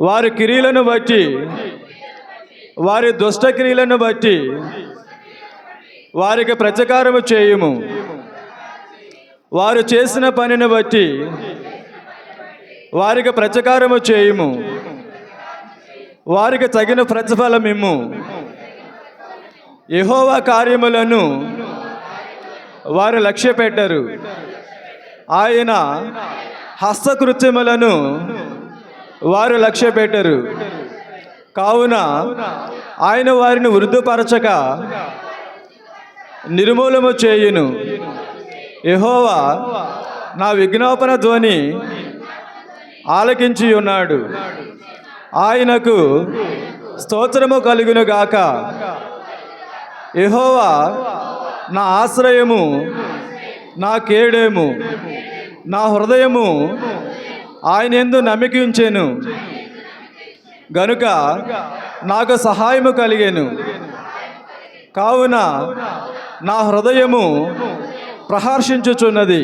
వారి క్రియలను బట్టి, వారి దుష్ట క్రియలను బట్టి వారికి ప్రతీకారము చేయుము. వారు చేసిన పనిని బట్టి వారికి ప్రతీకారము చేయుము. వారికి తగిన ప్రతిఫలమిమ్ము. యెహోవా కార్యములను వారు లక్ష్య పెట్టరు. ఆయన హస్తకృత్యములను వారు లక్ష్య పెట్టరు. కావున ఆయన వారిని వృద్ధుపరచక నిర్మూలము చేయును. యెహోవా నా విజ్ఞాపన ధ్వని ఆలకించి ఉన్నాడు. ఆయనకు స్తోత్రము కలుగును గాక. యెహోవా నా ఆశ్రయము, నా కేడెము. నా హృదయము ఆయన యందు నమ్మిక ఉంచెను గనుక నాకు సహాయము కలిగెను. కావున నా హృదయము ప్రహర్షించుచున్నది.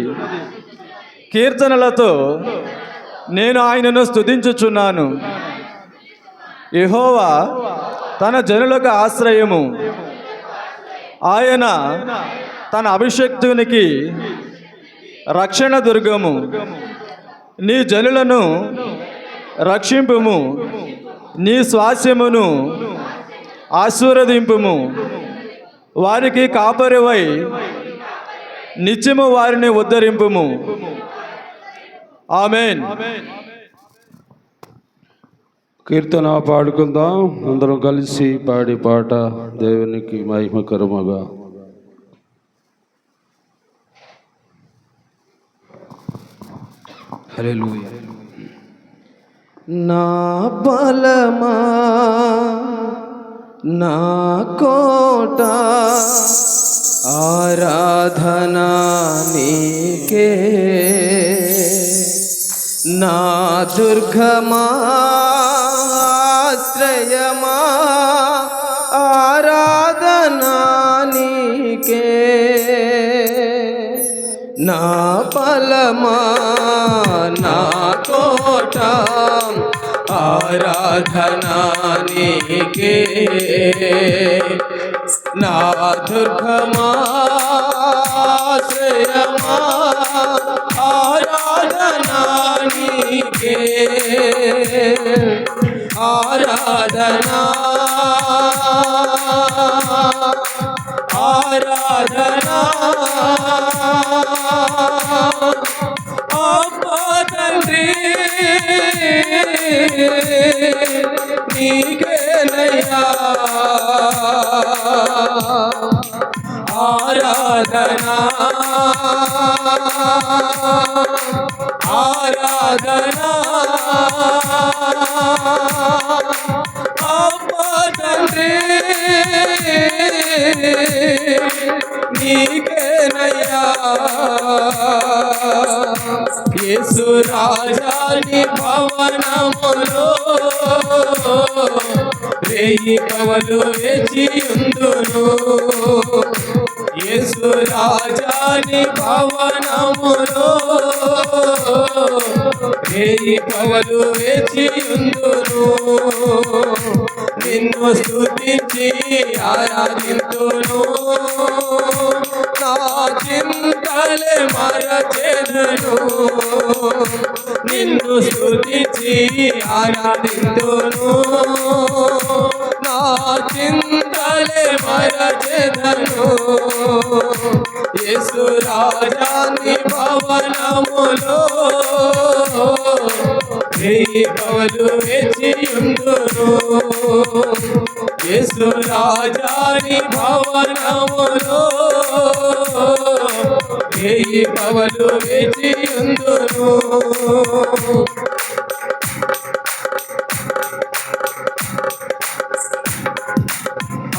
కీర్తనలతో నేను ఆయనను స్తుతించుచున్నాను. యెహోవా తన జనులకు ఆశ్రయము. ఆయన తన అభిషేక్తునికి రక్షణ దుర్గము. నీ జనులను రక్షింపుము. నీ స్వాస్యమును ఆశీర్వదింపుము. వారికి కాపరివై నిత్యము వారిని ఉద్ధరింపుము. ఆమేన్. కీర్తన పాడుకుందాం. అందరం కలిసి పాడి పాట దేవునికి మహిమకరముగా. హల్లెలూయా. నా బలమా, నా కోట, ఆరాధనా నీకే. నా దుర్గమా, ఆశ్రయమా, ఆరాధనా నీకే. నా బలమా, నా కోట, ఆరాధనా నీకే. నా దుర్గమా, ఆశ్రయమా, ఆరాధనా నీకే. ఆరాధనా, ఆరాధనా. అబ్బా తండ్రి నీకేనయ్యా ఆరాధనా, ఆరాధనా. అబ్బా తండ్రి నీకేనయ్యా. యేసు రాజా నీ భవనములో వేయి కవలు వేచియుందును. యేసు రాజా నీ భవనములో వేయి కవలు వేచియుందును. నిన్ను స్తుతించి ఆరాధింతును. నా చింతలే మరచెదను. నిన్ను స్తుతించి ఆరాధింతును. నా చింతలే మరచెదను. యేసు రాజా నీ భవనములో వేయి కవలు వేచియుందును. యేసు రాజా నీ భవనములో వేయి కవలు వేచియుందును.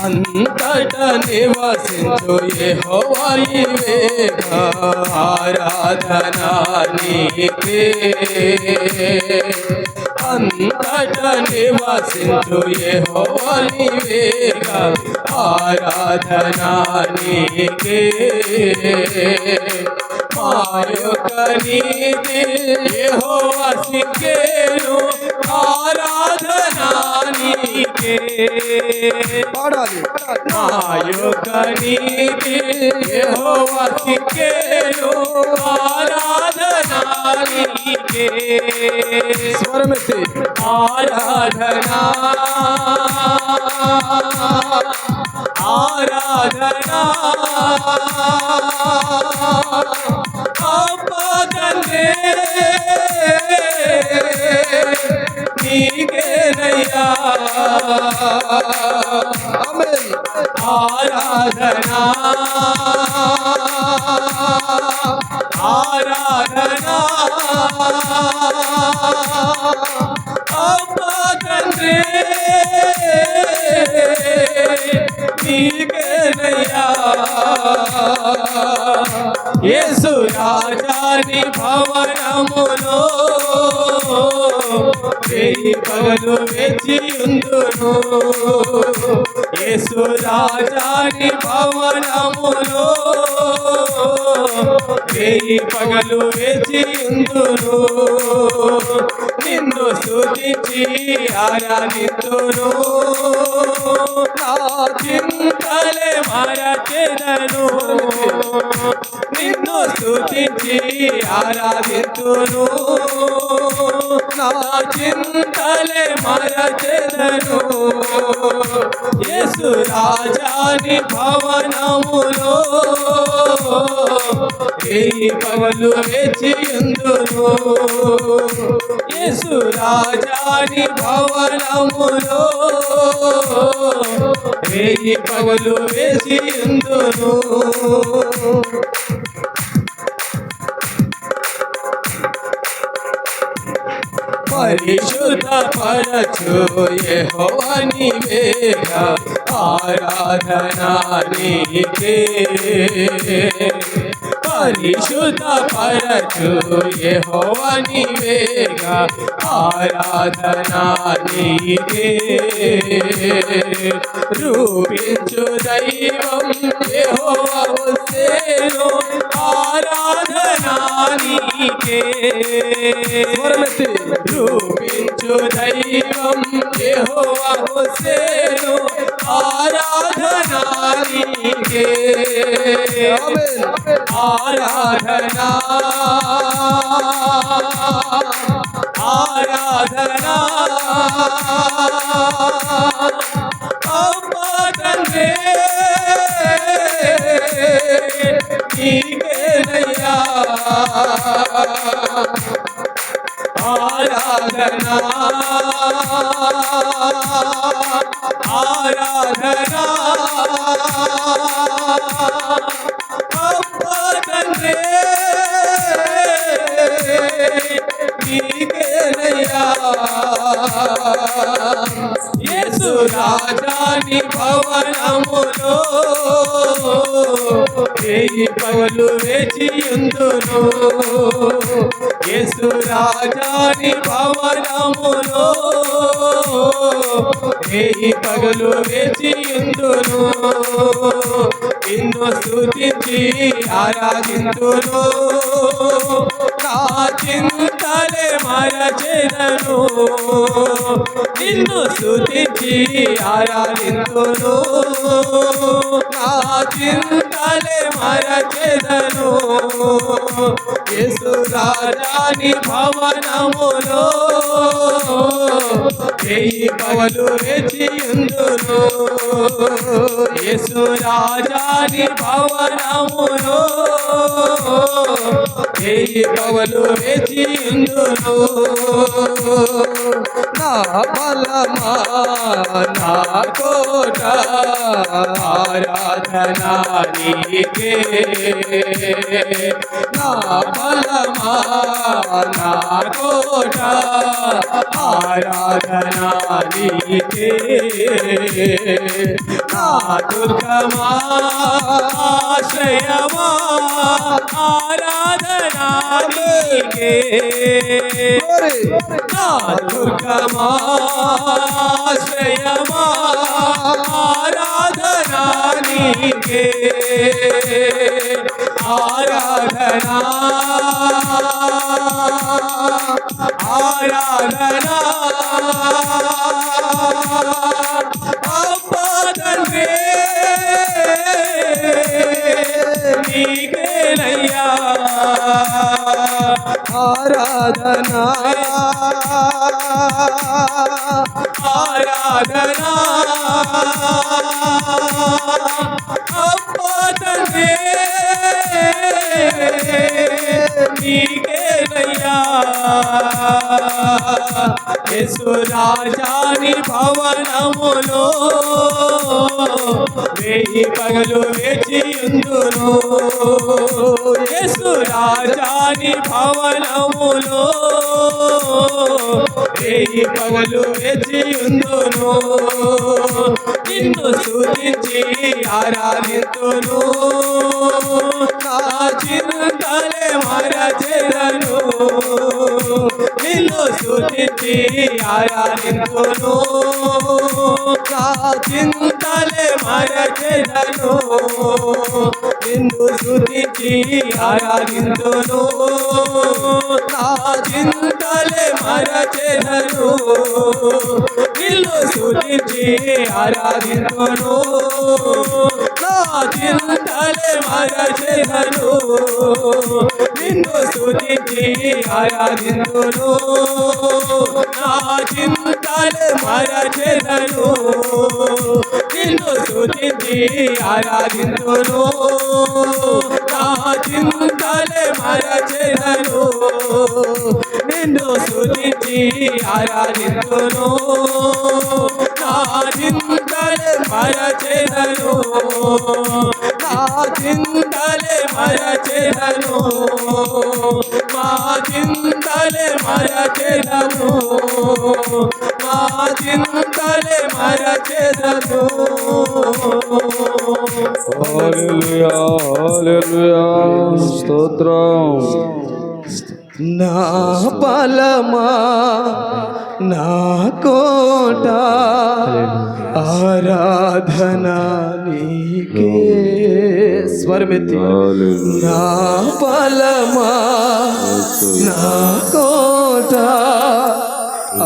అంతట నివసించు యెహోవా నీవేగా. ఆరాధనా నీకే. అంతట నివసించు యెహోవా నీవేగా. ఆరాధనా నీకే. మా యొక్క నీతి యెహోవా సిక్కేను. ఆరాధనా నీకే పాడాలి. నా యొక్క నీతి యెహోవాకికేను ఆరాధన నీకే స్వరమెత్తి ఆరాధన ఆరాధన అప్పదండే నీకేనయ్యా ఆమేన్. ఆరాధన ఆరాధన అప్పదండే నీకేనయ్యా యేసు రాజాని భవనములో వేయి పగలు వేచియుందును యేసు రాజాని భవనములో వేయి పగలు వేచియుందును నిన్ను స్తుతించి ఆరాధింతును నా చింతలే మరచెదను నిన్ను స్తుతించి ఆరాధింతును నా చింతలే మరచెదను యేసు రాజాని భవనములో వేయి పగలు వేచియుందును యేసు రాజాని భవనములో వేయి పగలు వేచియుందును పరిశుద్ధ పరచు యెహోవా నీవేగా ఆరాధన నీకే పరిశుద్ధ పరచు యెహోవా నీవేగా ఆరాధన నీకే రూపించు దైవం యెహోవా హోసేను ఆరాధన నీకే స్వరమెత్తి రూపించు దైవం యెహోవా హోసేను ఆరాధన నీకే ఆమేన్. ఆరాధన ఆరాధన అమ్మదండే నీకేనయ్యా ఆరాధన ఆరాధన అమ్మదండే నీకేనయ్యా యేసు రాజాని భవనములో వేయి పగలు వేచియుందును యేసు రాజాని భవనములో వేయి పగలు వేచియుందును నిన్ను స్తుతించి ఆరాధింతును నా చింతలే మరచెదను నిన్ను స్తుతించి ఆరాధింతును నా చింతలే మరచెదను యేసు రాజాని భవనములో వేయి పగలు వేచియుందును యేసు రాజాని భవనములో వేయి పగలు వేచియుందును నా బలమా నా కోట ఆరాధన నీకే నా బలమా నా కోట ఆరాధన నీకే నా దుర్గమా ఆశ్రయమా ఆరాధన నీకే నా దుర్గమా ఆశ్రయమా ఆరాధన నీకే ఆరాధనా ఆరాధనా అబ్బా తండ్రి నీకేనయ్యా ఆరాధనా ఆరాధనా అబ్బా తండ్రి నీకేనయ్యా యేసు రాజాని భవనములో వేయి పగలు వేచియుందును యేసు రాజాని భవనములో వేయి పగలు వేచియుందును నిన్ను స్తుతించి ఆరాధింతును నా చింతలే మరచెదను నిన్ను స్తుతించి ఆరాధింతును నా చింతలే మరచెదను నిన్ను స్తుతించి ఆరాధింతును నా చింతలే మరచెదను నిన్ను స్తుతించి ఆరాధింతును నా చింతలే మరచెదను నిన్ను స్తుతించి ఆరాధింతును నా చింతలే మరచెదను నిన్ను స్తుతించి ఆరాధింతును నా చింతలే మరచెదను నిన్ను స్తుతించి ఆరాధింతును నా చింతలే మరచెదను నా చింతలే మరచెదను మా చింతలే మరచెదను మా చింతలే మరచెదను హల్లెలూయా హల్లెలూయా స్తోత్రం నా బలమా నా కోట ఆరాధన నీకే స్వరమెత్తి నా బలమా నా కోట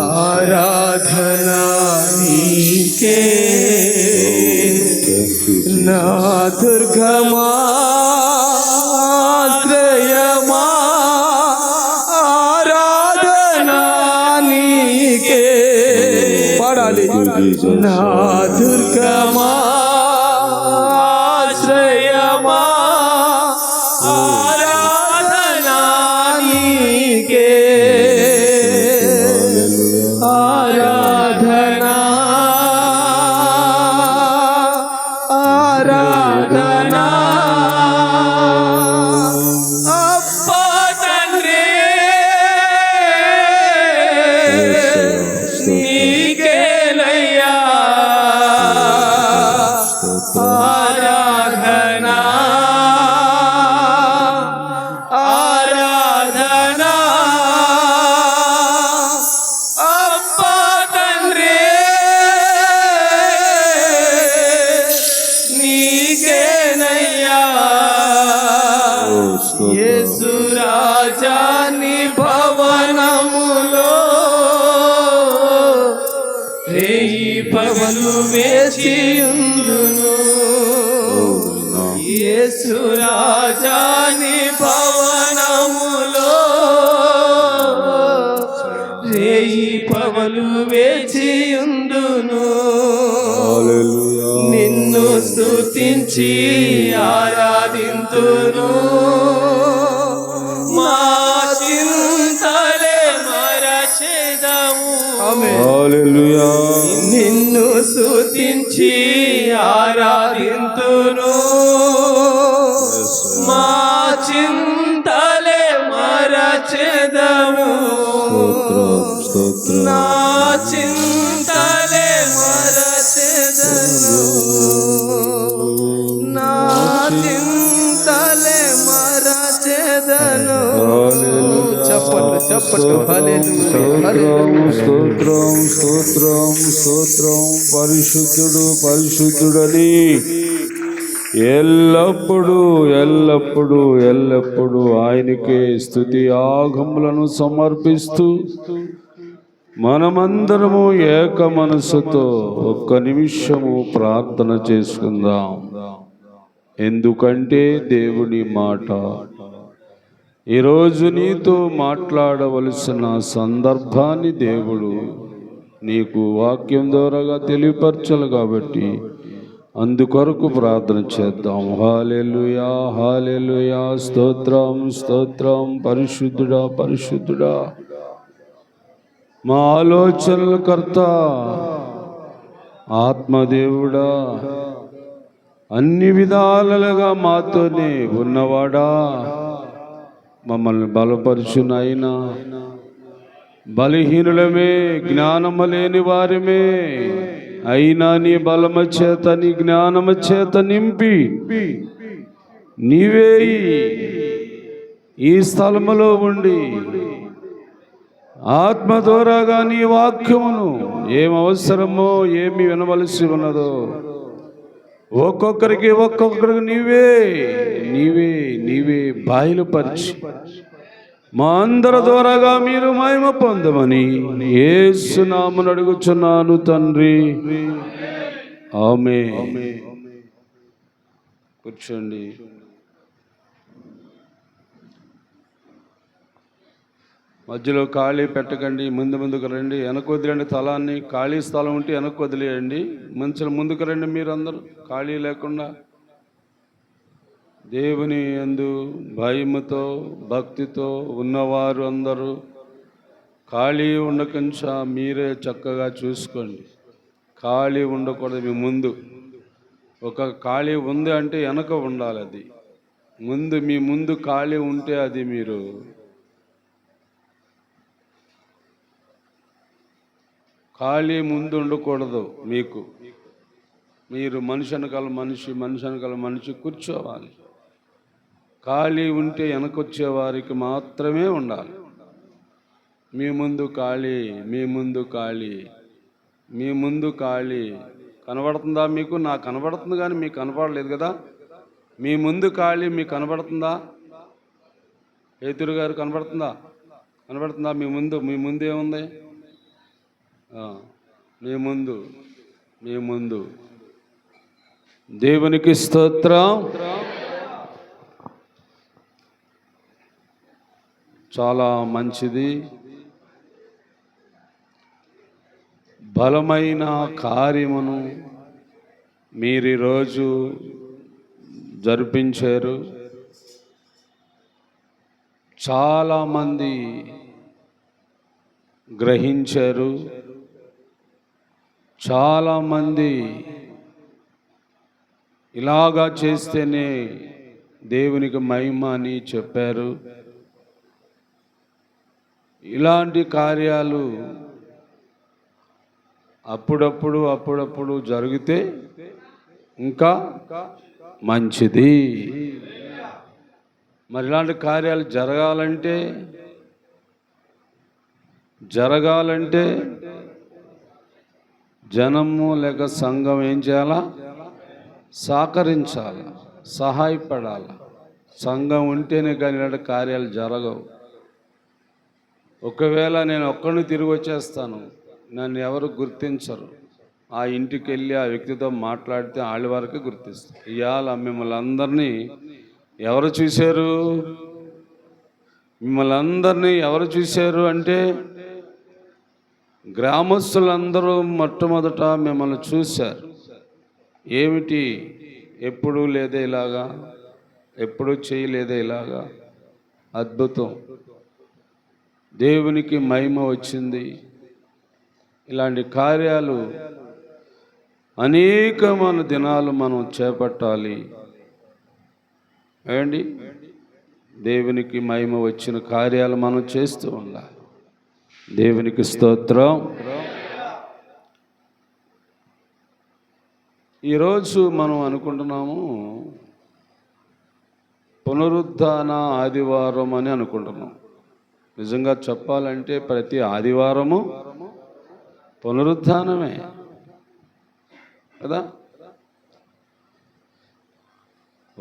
ఆరాధన నీకే నా దుర్గమా ఆశ్రయమా ఆరాధన నీకే పాడాలి నా దుర్గమా ఆశ్రయమా ఆరాధన నీకే ఆరాధన ఆరాధన అబ్బా తండ్రి నీకేనయ్యా ఆరాధన ఆరాధన అబ్బా తండ్రి నీకేనయ్యా యేసు రాజాని భవనములో రేయి పగలు వేచియుందును యేసు రాజాని భవనములో రేయి పగలు వేచియుందును నిన్ను స్తుతించి ఆరాధింతును మా చింతలే మరచెదము హల్లెలూయా నిన్ను స్తుతించి ఆరాధింతును మా చింతలే మరచెదము స్తోత్రం నా చింతలే మరచెదను నా చింతలే మరచెదను చప్పట్లు చప్పట్లు హల్లెలూయా స్తోత్రం స్తోత్రం స్తోత్రం పరిశుద్ధుడు పరిశుద్ధుడని ఎల్లప్పుడూ ఎల్లప్పుడూ ఎల్లప్పుడూ ఆయనకే స్తుతి ఆగములను సమర్పిస్తూ మనమందరము ఏక మనసుతో ఒక్క నిమిషము ప్రార్థన చేసుకుందాం. ఎందుకంటే దేవుని మాట ఈరోజు నీతో మాట్లాడవలసిన సందర్భాన్ని దేవుడు నీకు వాక్యం ద్వారాగా తెలియపరచాలి కాబట్టి అందుకొరకు ప్రార్థన చేద్దాం. హల్లెలూయా హల్లెలూయా. స్తోత్రం స్తోత్రం. పరిశుద్ధుడా పరిశుద్ధుడా, మా ఆలోచనల కర్త, ఆత్మదేవుడా, అన్ని విధాలుగా మాతోనే ఉన్నవాడా, మమ్మల్ని బలపరుచునైనా బలహీనులమే, జ్ఞానము లేని వారమే, అయినా నీ బలము చేత నీ జ్ఞానము చేత నింపి నీవే ఈ స్థలములో ఉండి ఆత్మ ద్వారాగా నీ వాక్యమును ఏం అవసరమో ఏమి వినవలసి ఉన్నదో ఒక్కొక్కరికి నీవే నీవే నీవే బయలుపరిచి మా అందరి ద్వారాగా మీరు మహిమ పొందమని యేసు నామమున అడుగుచున్నాను తండ్రి, ఆమేన్. కూర్చోండి. మధ్యలో ఖాళీ పెట్టకండి. ముందుకు రండి. వెనక వదిలేండి. తలాన్ని ఖాళీ స్థలం ఉంటే వెనక వదిలేయండి. మంచిగా ముందుకు రండి. మీరందరూ ఖాళీ లేకుండా దేవుని యందు భయముతో భక్తితో ఉన్నవారు అందరూ ఖాళీ ఉండకుండా మీరే చక్కగా చూసుకోండి. ఖాళీ ఉండకూడదు. మీ ముందు ఒక ఖాళీ ఉంది అంటే వెనక ఉండాలి. అది ముందు మీ ముందు ఖాళీ ఉంటే అది మీరు ఖాళీ ముందు ఉండకూడదు. మీరు మనిషి వెనకాల మనిషి కూర్చోవాలి. ఖాళీ ఉంటే వెనకొచ్చే వారికి మాత్రమే ఉండాలి. మీ ముందు ఖాళీ, మీ ముందు ఖాళీ, మీ ముందు ఖాళీ కనబడుతుందా మీకు? నాకు కనబడుతుంది కానీ మీకు కనపడలేదు కదా. మీ ముందు ఖాళీ మీకు కనబడుతుందా? పేతురు గారు కనబడుతుందా? మీ ముందు ఏముంది? మీ ముందు దేవునికి స్తోత్రం. చాలా మంచిది. బలమైన కార్యమును మీరు ఈరోజు జరిపించారు. చాలామంది గ్రహించారు. చాలామంది ఇలాగా చేస్తేనే దేవునికి మహిమ అని చెప్పారు. ఇలాంటి కార్యాలు అప్పుడప్పుడు జరిగితే ఇంకా మంచిది. మరి ఇలాంటి కార్యాలు జరగాలంటే జనము లేక సంఘం ఏం చేయాలా? సహకరించాలి, సహాయపడాలి. సంఘం ఉంటేనే కానీ ఇలాంటి కార్యాలు జరగవు. ఒకవేళ నేను ఒక్కడిని తిరిగి వచ్చేస్తాను, నన్ను ఎవరు గుర్తించరు. ఆ ఇంటికి వెళ్ళి ఆ వ్యక్తితో మాట్లాడితే వాళ్ళ వరకే గుర్తిస్తారు. ఇవాళ మిమ్మల్ని అందరినీ ఎవరు చూశారు? మిమ్మల్ని అందరినీ ఎవరు చూశారు అంటే గ్రామస్తులందరూ మొట్టమొదట మిమ్మల్ని చూశారు. ఏమిటి? ఎప్పుడూ లేదే ఇలాగా, ఎప్పుడూ చేయలేదే ఇలాగా. అద్భుతం. దేవునికి మహిమ వచ్చింది. ఇలాంటి కార్యాలు అనేకమైన దినాలు మనం చేపట్టాలి. ఏమండి? దేవునికి మహిమ వచ్చిన కార్యాలు మనం చేస్తూ ఉండాలి. దేవునికి స్తోత్రం. ఈరోజు మనం అనుకుంటున్నాము పునరుద్ధాన ఆదివారం అని అనుకుంటున్నాం. నిజంగా చెప్పాలంటే ప్రతి ఆదివారము పునరుద్ధానమే కదా.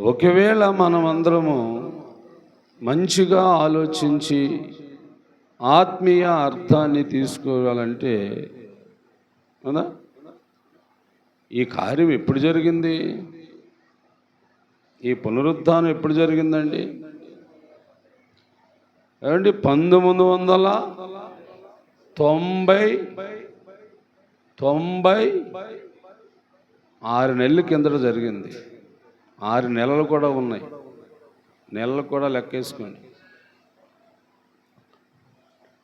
ఒకవేళ మనమందరము మంచిగా ఆలోచించి ఆత్మీయ అర్థాన్ని తీసుకోవాలంటే కదా, ఈ కార్యం ఎప్పుడు జరిగింది? ఈ పునరుద్ధానం ఎప్పుడు జరిగిందండి? ఏమండి, 1996 నెలల కిందట జరిగింది. 6 నెలలు కూడా ఉన్నాయి, నెలలు కూడా లెక్కేసుకోండి.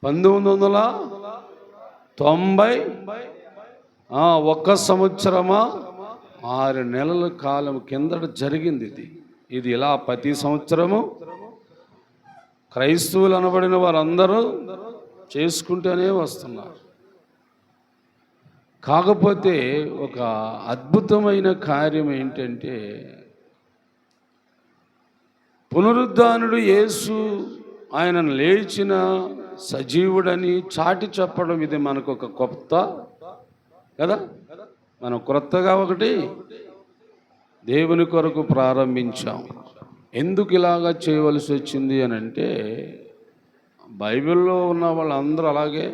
1991 సంవత్సరమా 6 నెలల కాలం కిందట జరిగింది ఇది. ఇలా ప్రతి సంవత్సరము క్రైస్తవులు అనబడిన వారందరూ చేసుకుంటూనే వస్తున్నారు. కాకపోతే ఒక అద్భుతమైన కార్యం ఏంటంటే, పునరుద్ధానుడు యేసు ఆయన లేచిన సజీవుడని చాటి చెప్పడం ఇది మనకు ఒక కొత్త కదా. మనం క్రొత్తగా ఒకటి దేవుని కొరకు ప్రారంభించాం. ఎందుకు ఇలాగా చేయవలసి వచ్చింది అని అంటే, బైబిల్లో ఉన్న వాళ్ళందరూ అలాగే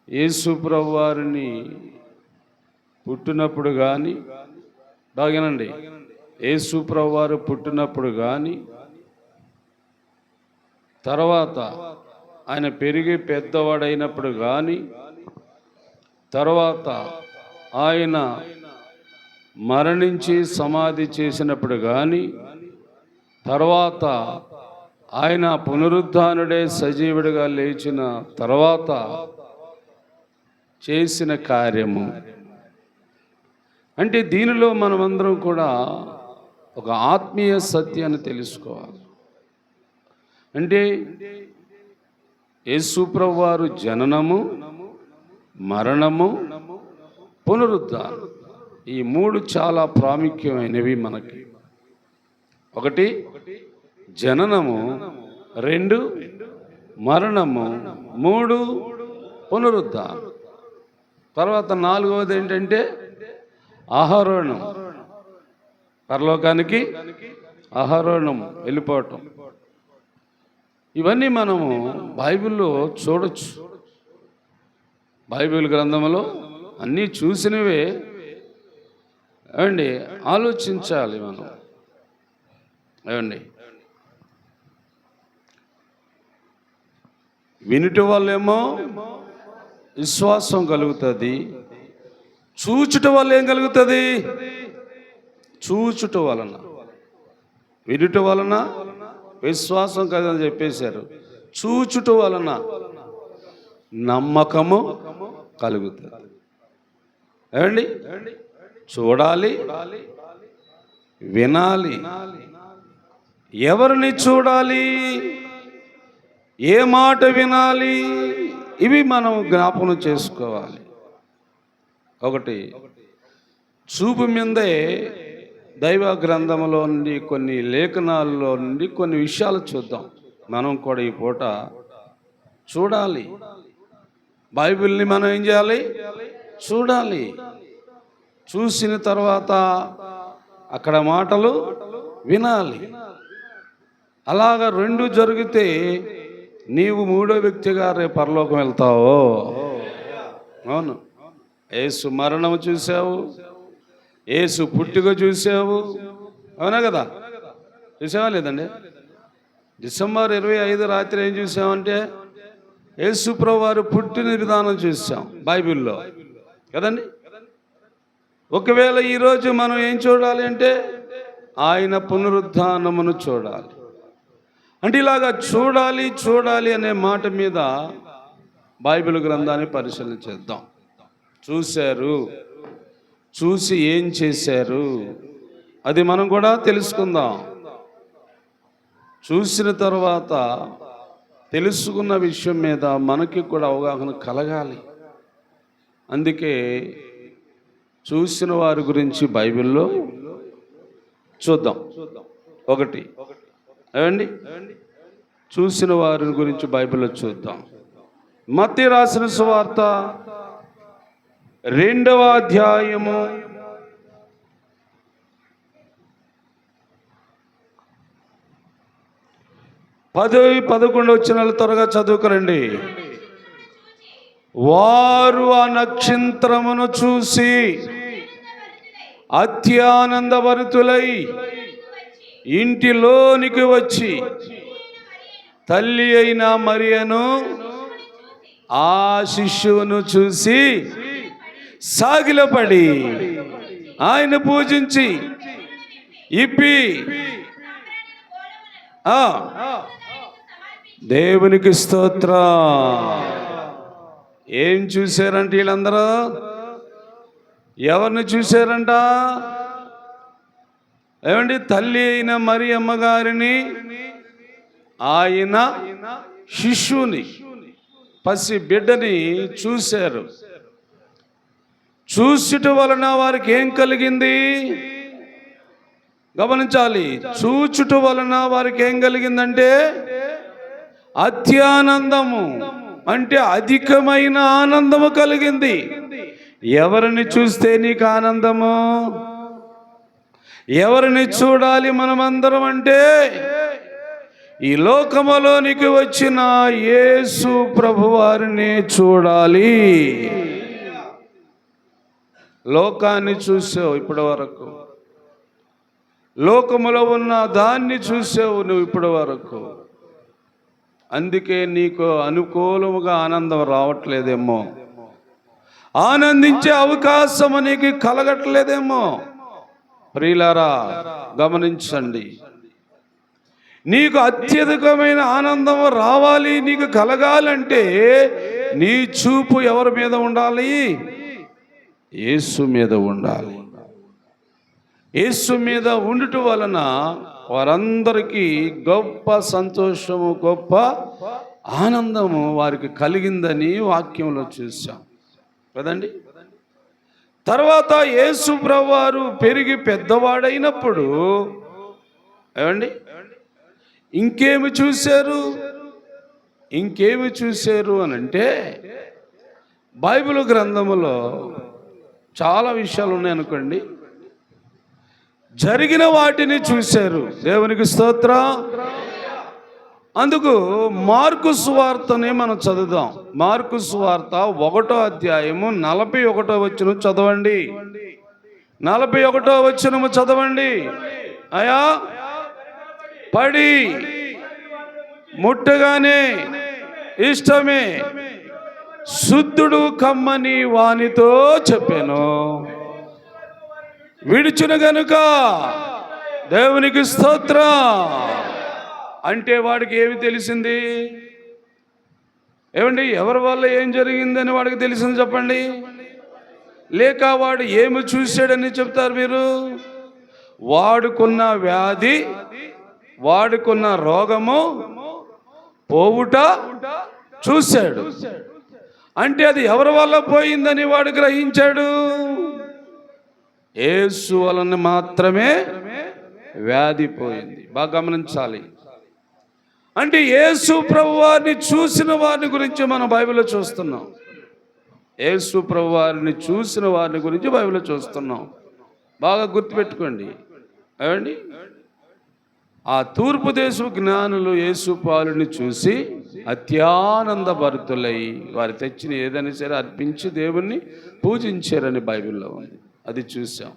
యేసు ప్రభు వారిని పుట్టినప్పుడు కానీ, బాగానండి, యేసు ప్రభు వారు పుట్టినప్పుడు కానీ, తర్వాత ఆయన పెరిగి పెద్దవాడైనప్పుడు కానీ, తర్వాత ఆయన మరణించి సమాధి చేసినప్పుడు కానీ, తర్వాత ఆయన పునరుద్ధానుడే సజీవుడిగా లేచిన తర్వాత చేసిన కార్యము. అంటే దీనిలో మనమందరం కూడా ఒక ఆత్మీయ సత్యాన్ని తెలుసుకోవాలి. అంటే యేసు ప్రభువు వారు జననము, మరణము, పునరుద్ధానం, ఈ 3 చాలా ప్రాముఖ్యమైనవి మనకి. 1 జననము, 2 మరణము, 3 పునరుద్ధానం. తర్వాత 4వది ఏంటంటే ఆరోహణం, పరలోకానికి ఆరోహణం, వెళ్ళిపోవటం. ఇవన్నీ మనము బైబిల్లో చూడొచ్చు. బైబిల్ గ్రంథంలో అన్నీ చూసినవే. ఏమండి, ఆలోచించాలి మనం. ఏమండి, వినుట వల్లేమో విశ్వాసం కలుగుతుంది, చూచుట వల్ల ఏం కలుగుతుంది? చూచుట వలన, వినుట వలన విశ్వాసం కదని చెప్పేశారు. చూచుట వలన నమ్మకము కలుగుతుంది. ఏమండి, చూడాలి, వినాలి. ఎవరిని చూడాలి, ఏ మాట వినాలి, ఇవి మనం జ్ఞాపకం చేసుకోవాలి. 1 చూపు మీదే దైవ గ్రంథంలో నుండి కొన్ని లేఖనాల్లో నుండి కొన్ని విషయాలు చూద్దాం. మనం కూడా ఈ పూట చూడాలి. బైబిల్ని మనం ఏం చేయాలి? చూడాలి. చూసిన తర్వాత అక్కడ మాటలు వినాలి. అలాగా 2 జరిగితే నీవు 3వ వ్యక్తిగా రేపు పరలోకం వెళ్తావు. అవును, యేసు మరణం చూసావు, యేసు పుట్టుక చూసావు, అవునా కదా? చూసావా లేదండి? డిసెంబర్ 25 రాత్రి ఏం చూసామంటే యేసు ప్రభు వారు పుట్టిన విధానం చూసాం బైబిల్లో కదండి. ఒకవేళ ఈరోజు మనం ఏం చూడాలి అంటే ఆయన పునరుద్ధానమును చూడాలి. అంటే ఇలాగా చూడాలి అనే మాట మీద బైబిల్ గ్రంథాన్ని పరిశీలన చేద్దాం. చూశారు, చూసి ఏం చేశారు అది మనం కూడా తెలుసుకుందాం. చూసిన తర్వాత తెలుసుకున్న విషయం మీద మనకి కూడా అవగాహన కలగాలి. అందుకే చూసిన వారి గురించి బైబిల్లో చూద్దాం. 1 ఏమండి, చూసిన వారి గురించి బైబిల్లో చూద్దాం. మత్తయి రాసిన సువార్త 2వ అధ్యాయము 10-11 వచనాలు త్వరగా చదువుకురండి. వారు ఆ నక్షత్రమును చూసి అత్యానందభరితులై ఇంటిలోనికి వచ్చి తల్లి అయిన మరియను ఆ శిశువును చూసి సాగిలపడి ఆయన పూజించి ఇప్పి దేవునికి స్తోత్రం. ఏం చూశారంట వీళ్ళందరూ? ఎవరిని చూశారంట? ఏమండి? తల్లి అయిన మరి అమ్మగారిని, ఆయన శిశువుని, పసి బిడ్డని చూశారు. చూసుట వలన వారికి ఏం కలిగింది? గమనించాలి. చూచుట వలన వారికి ఏం కలిగిందంటే అత్యానందము, అంటే అధికమైన ఆనందము కలిగింది. ఎవరిని చూస్తే నీకు ఆనందము? ఎవరిని చూడాలి మనమందరం అంటే ఈ లోకములోనికి వచ్చిన యేసు ప్రభువారిని చూడాలి. లోకాన్ని చూసావు ఇప్పటి వరకు, లోకములో ఉన్న దాన్ని చూసావు నువ్వు ఇప్పటి వరకు. అందుకే నీకు అనుకూలముగా ఆనందం రావట్లేదేమో, ఆనందించే అవకాశం నీకు కలగట్లేదేమో. ప్రియులారా గమనించండి, నీకు అత్యధికమైన ఆనందం రావాలి, నీకు కలగాలంటే నీ చూపు ఎవరి మీద ఉండాలి? యేసు మీద ఉండాలి. యేసు మీద ఉండుట వలన వారందరికీ గొప్ప సంతోషము, గొప్ప ఆనందము వారికి కలిగిందని వాక్యంలో చూసాం కదండి. తర్వాత యేసు ప్రభువారు పెరిగి పెద్దవాడైనప్పుడు ఏమండి ఇంకేమి చూశారు? ఇంకేమి చూశారు అని అంటే బైబిల్ గ్రంథములో చాలా విషయాలు ఉన్నాయనుకోండి. జరిగిన వాటిని చూశారు. దేవునికి స్తోత్రం. అందుకు మార్కు సువార్తని మనం చదువుదాం. మార్కు సువార్త 1వ అధ్యాయము 41వ వచనం చదవండి. 41వ వచనం చదవండి. అయా పడి ముట్టగానే ఇష్టమే శుద్ధుడు కమ్మని వానితో చెప్పాను, విడిచిన గనుక దేవునికి స్తోత్రం. అంటే వాడికి ఏమి తెలిసింది? ఏమండి, ఎవరి వల్ల ఏం జరిగిందని వాడికి తెలిసింది చెప్పండి. లేక వాడు ఏమి చూశాడని చెప్తారు మీరు? వాడుకున్న వ్యాధి, వాడుకున్న రోగము పోవుట చూశాడు. అంటే అది ఎవరి వల్ల పోయిందని వాడు గ్రహించాడు? యేసు వలన మాత్రమే వ్యాధి పోయింది. బాగా గమనించాలి. అంటే యేసు ప్రభువారిని చూసిన వారిని గురించి మనం బైబిల్లో చూస్తున్నాం. యేసు ప్రభువారిని చూసిన వారిని గురించి బైబిల్లో చూస్తున్నాం. బాగా గుర్తుపెట్టుకోండి. ఏమండి, ఆ తూర్పు దేశపు జ్ఞానులు యేసు పాలుని చూసి అత్యానందభరితులై వారు తెచ్చిన ఏదైనా సరే అర్పించి దేవుణ్ణి పూజించారని బైబిల్లో ఉంది. అది చూసాం.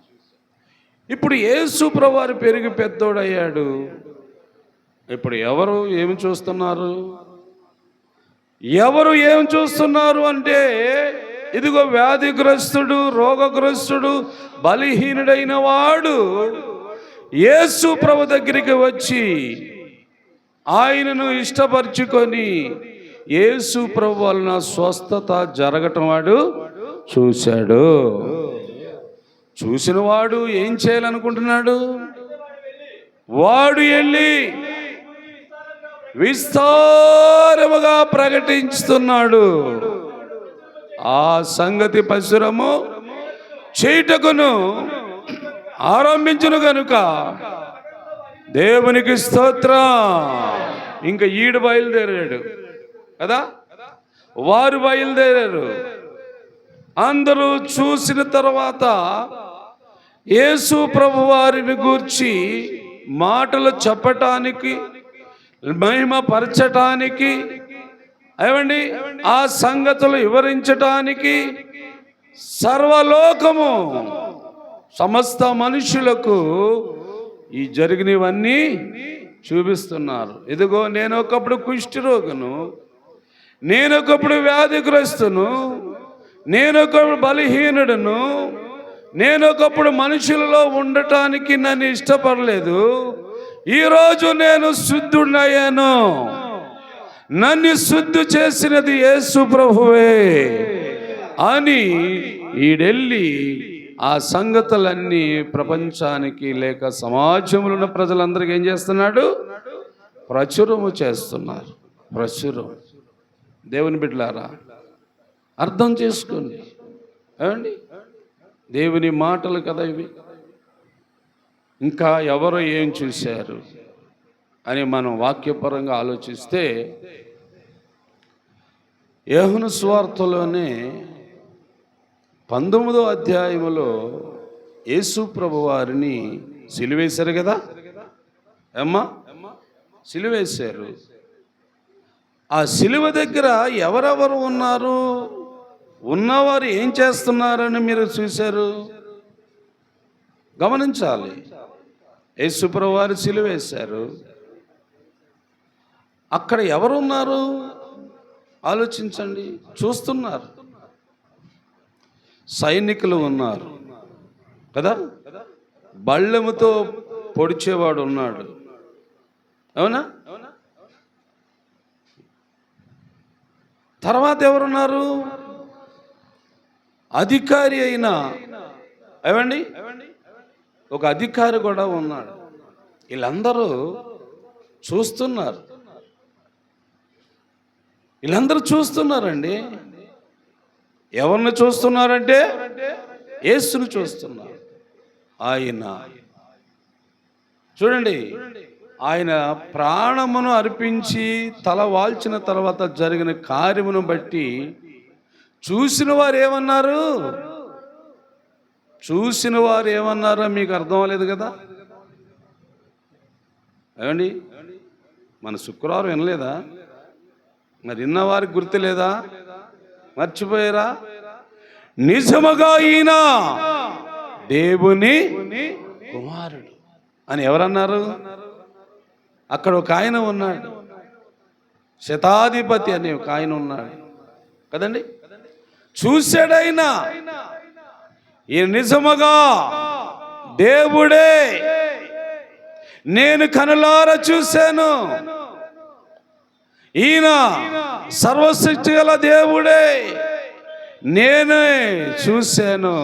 ఇప్పుడు యేసు ప్రభువారు పెరిగి పెద్దోడయ్యాడు. ఇప్పుడు ఎవరు ఏమి చూస్తున్నారు? ఎవరు ఏం చూస్తున్నారు అంటే ఇదిగో వ్యాధిగ్రస్తుడు, రోగగ్రస్తుడు, బలహీనుడైన వాడు యేసు ప్రభు దగ్గరికి వచ్చి ఆయనను ఇష్టపరచుకొని యేసు ప్రభు వలన స్వస్థత జరగటం వాడు చూశాడు. చూసిన వాడు ఏం చేయాలనుకుంటున్నాడు? వాడు వెళ్ళి విస్తారముగా ప్రకటిస్తున్నాడు. ఆ సంగతి పశురము చేయుటకును ఆరంభించును గనుక దేవునికి స్తోత్రం. ఇంకా ఈడు బయలుదేరాడు కదా, వారు బయలుదేరారు. అందరూ చూసిన తర్వాత యేసు ప్రభు వారిని గూర్చి మాటలు చెప్పటానికి మహిమపరచటానికి, ఏమండి, ఆ సంగతులు వివరించటానికి సర్వలోకము సమస్త మనుషులకు ఈ జరిగినవన్నీ చూపిస్తున్నారు. ఇదిగో నేను ఒకప్పుడు కుష్ఠరోగును, నేను ఒకప్పుడు వ్యాధిగ్రస్తును, నేను ఒకప్పుడు బలహీనుడును, నేను ఒకప్పుడు మనుషులలో ఉండటానికి నన్ను ఇష్టపడలేదు, ఈరోజు నేను శుద్ధుడయ్యాను. నన్ను శుద్ధి చేసినది యేసు ప్రభువే అని ఈడెళ్ళి ఆ సంగతులన్నీ ప్రపంచానికి లేక సమాజంలో ఉన్న ప్రజలందరికీ ఏం చేస్తున్నాడు? ప్రచురము చేస్తున్నారు. ప్రచురం. దేవుని బిడ్డలారా, అర్థం చేసుకోండి. ఏమండి, దేవుని మాటలు కదా ఇవి. ఇంకా ఎవరు ఏం చూశారు అని మనం వాక్యపరంగా ఆలోచిస్తే, యోహాను సువార్తలోనే 19వ అధ్యాయములో యేసు ప్రభు వారిని సిలువేశారు కదా అమ్మా, సిలువేశారు. ఆ సిలువ దగ్గర ఎవరెవరు ఉన్నారు, ఉన్నవారు ఏం చేస్తున్నారని మీరు చూశారు? గమనించాలి. యేసు ప్రభు వారు సిలువేశారు. అక్కడ ఎవరున్నారు ఆలోచించండి. చూస్తున్నారు. సైనికులు ఉన్నారు కదా, బళ్ళెముతో పొడిచేవాడు ఉన్నాడు. అవునా? తర్వాత ఎవరున్నారు? అధికారి అయిన, ఏమండి, ఒక అధికారి కూడా ఉన్నాడు. వీళ్ళందరూ చూస్తున్నారు. వీళ్ళందరూ చూస్తున్నారండి. ఎవరిని చూస్తున్నారంటే యేసుని చూస్తున్నారు. ఆయన చూడండి, ఆయన ప్రాణమును అర్పించి తల వాల్చిన తర్వాత జరిగిన కార్యమును బట్టి చూసిన వారు ఏమన్నారు? చూసిన వారు ఏమన్నారో మీకు అర్థం అవ్వలేదు కదా. ఏమండి, మన శుక్రవారం వినలేదా? మరి విన్నవారికి గుర్తు లేదా? మర్చిపోయారా? నిజముగా ఈయన దేవుని కుమారుడు అని ఎవరన్నారు? అక్కడ ఒక ఆయన ఉన్నాడు, శతాధిపతి అనే ఒక ఆయన ఉన్నాడు కదండి. చూశాడైనా ఈయన నిజముగా దేవుడే, నేను కనులారా చూశాను, ఈయన సర్వశక్తి గల దేవుడే, నేనే చూశాను.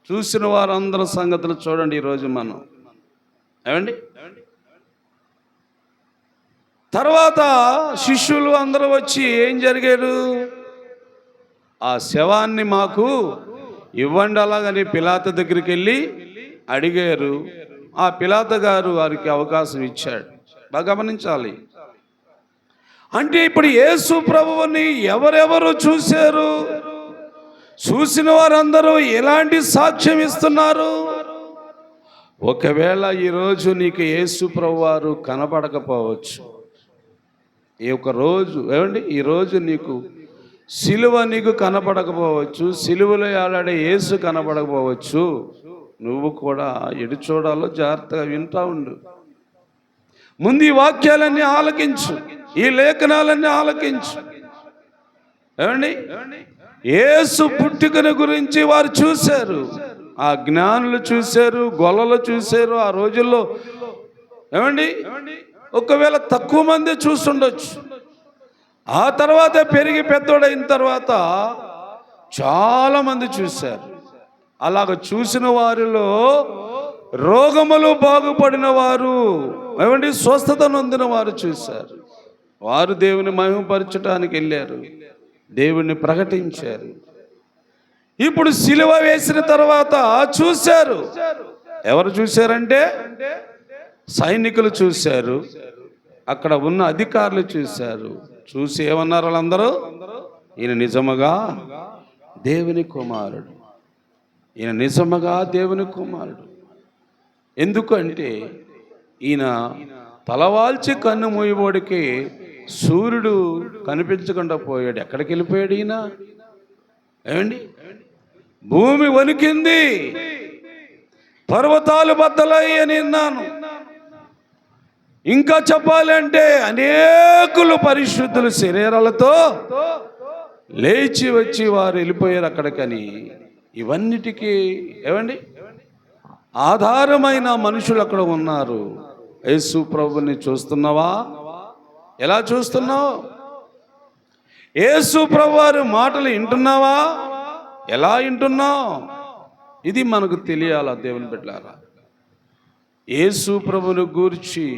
చూసిన వారందరూ సంగతులు చూడండి ఈరోజు మనం. ఏమండి, తర్వాత శిష్యులు అందరూ వచ్చి ఏం జరిగారు? ఆ శవాన్ని మాకు ఇవ్వండి అలాగని పిలాతు దగ్గరికి వెళ్ళి అడిగారు. ఆ పిలాతు గారు వారికి అవకాశం ఇచ్చాడు. బాగా గమనించాలి. అంటే ఇప్పుడు యేసు ప్రభువుని ఎవరెవరు చూశారు? చూసిన వారందరూ ఎలాంటి సాక్ష్యం ఇస్తున్నారు? ఒకవేళ ఈరోజు నీకు యేసు ప్రభు వారు కనపడకపోవచ్చు. ఈ ఒక రోజు, ఏమండి, ఈరోజు నీకు సిలువ నీకు కనపడకపోవచ్చు, సిలువలో ఆలాడే యేసు కనపడకపోవచ్చు. నువ్వు కూడా ఎటు చూడాలో జాగ్రత్తగా వింటా ఉండు. ముందు ఈ వాక్యాలన్నీ ఆలకించు, ఈ లేఖనాలన్నీ ఆలకించు. ఏమండి, యేసు పుట్టుకను గురించి వారు చూశారు. ఆ జ్ఞానులు చూశారు, గొల్లలు చూశారు. ఆ రోజుల్లో ఏమండి, ఒకవేళ తక్కువ మంది చూస్తుండొచ్చు. ఆ తర్వాత పెరిగి పెద్దోడైన తర్వాత చాలా మంది చూశారు. అలాగ చూసిన వారిలో రోగములు బాగుపడిన వారు, ఏమండి, స్వస్థత నొందిన వారు చూశారు. వారు దేవుని మహిమపరచడానికి వెళ్ళారు, దేవుణ్ణి ప్రకటించారు. ఇప్పుడు సిలువ వేసిన తర్వాత చూశారు. ఎవరు చూశారంటే సైనికులు చూశారు, అక్కడ ఉన్న అధికారులు చూశారు. చూసి ఏమన్నారు వాళ్ళందరూ? ఈయన నిజముగా దేవుని కుమారుడు, ఈయన నిజముగా దేవుని కుమారుడు. ఎందుకంటే ఈయన తలవాల్చి కన్ను మూయబోడికి సూర్యుడు కనిపించకుండా పోయాడు. ఎక్కడికి వెళ్ళిపోయాడు ఈయన? ఏమండి, భూమి వణికింది, పర్వతాలు బద్దలయ్యని విన్నాను. ఇంకా చెప్పాలంటే అనేకులు పరిశుద్ధుల శరీరాలతో లేచి వచ్చి వారు వెళ్ళిపోయారు అక్కడికని. ఇవన్నిటికీ ఏమండి ఆధారమైన మనుషులు అక్కడ ఉన్నారు. యేసు ప్రభుని చూస్తున్నావా? ఎలా చూస్తున్నావు? యేసు ప్రభు వారి మాటలు వింటున్నావా? ఎలా వింటున్నావు? ఇది మనకు తెలియాలా దేవుని బిడ్డలారా. యేసు ప్రభుని గూర్చి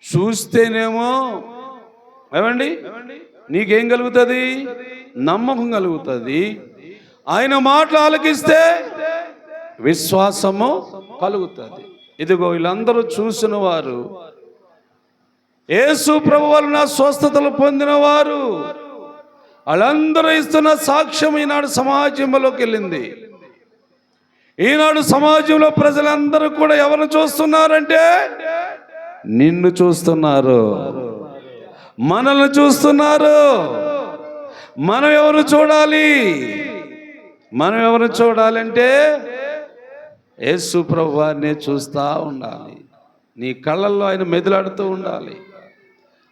చూస్తేనేమో ఏమండి నీకేం కలుగుతుంది? నమ్మకం కలుగుతుంది. ఆయన మాటలు ఆలకిస్తే విశ్వాసము కలుగుతుంది. ఇదిగో వీళ్ళందరూ చూసిన వారు, యేసు ప్రభు వలన స్వస్థతలు పొందిన వారు, వాళ్ళందరూ ఇస్తున్న సాక్ష్యం ఈనాడు సమాజంలోకి వెళ్ళింది. ఈనాడు సమాజంలో ప్రజలందరూ కూడా ఎవరిని చూస్తున్నారంటే నిన్ను చూస్తున్నారు, మనల్ని చూస్తున్నారు. మనం ఎవరు చూడాలి? మనం ఎవరు చూడాలంటే యేసు ప్రభు వారిని చూస్తూ ఉండాలి. నీ కళ్ళల్లో ఆయన మెదులాడుతూ ఉండాలి,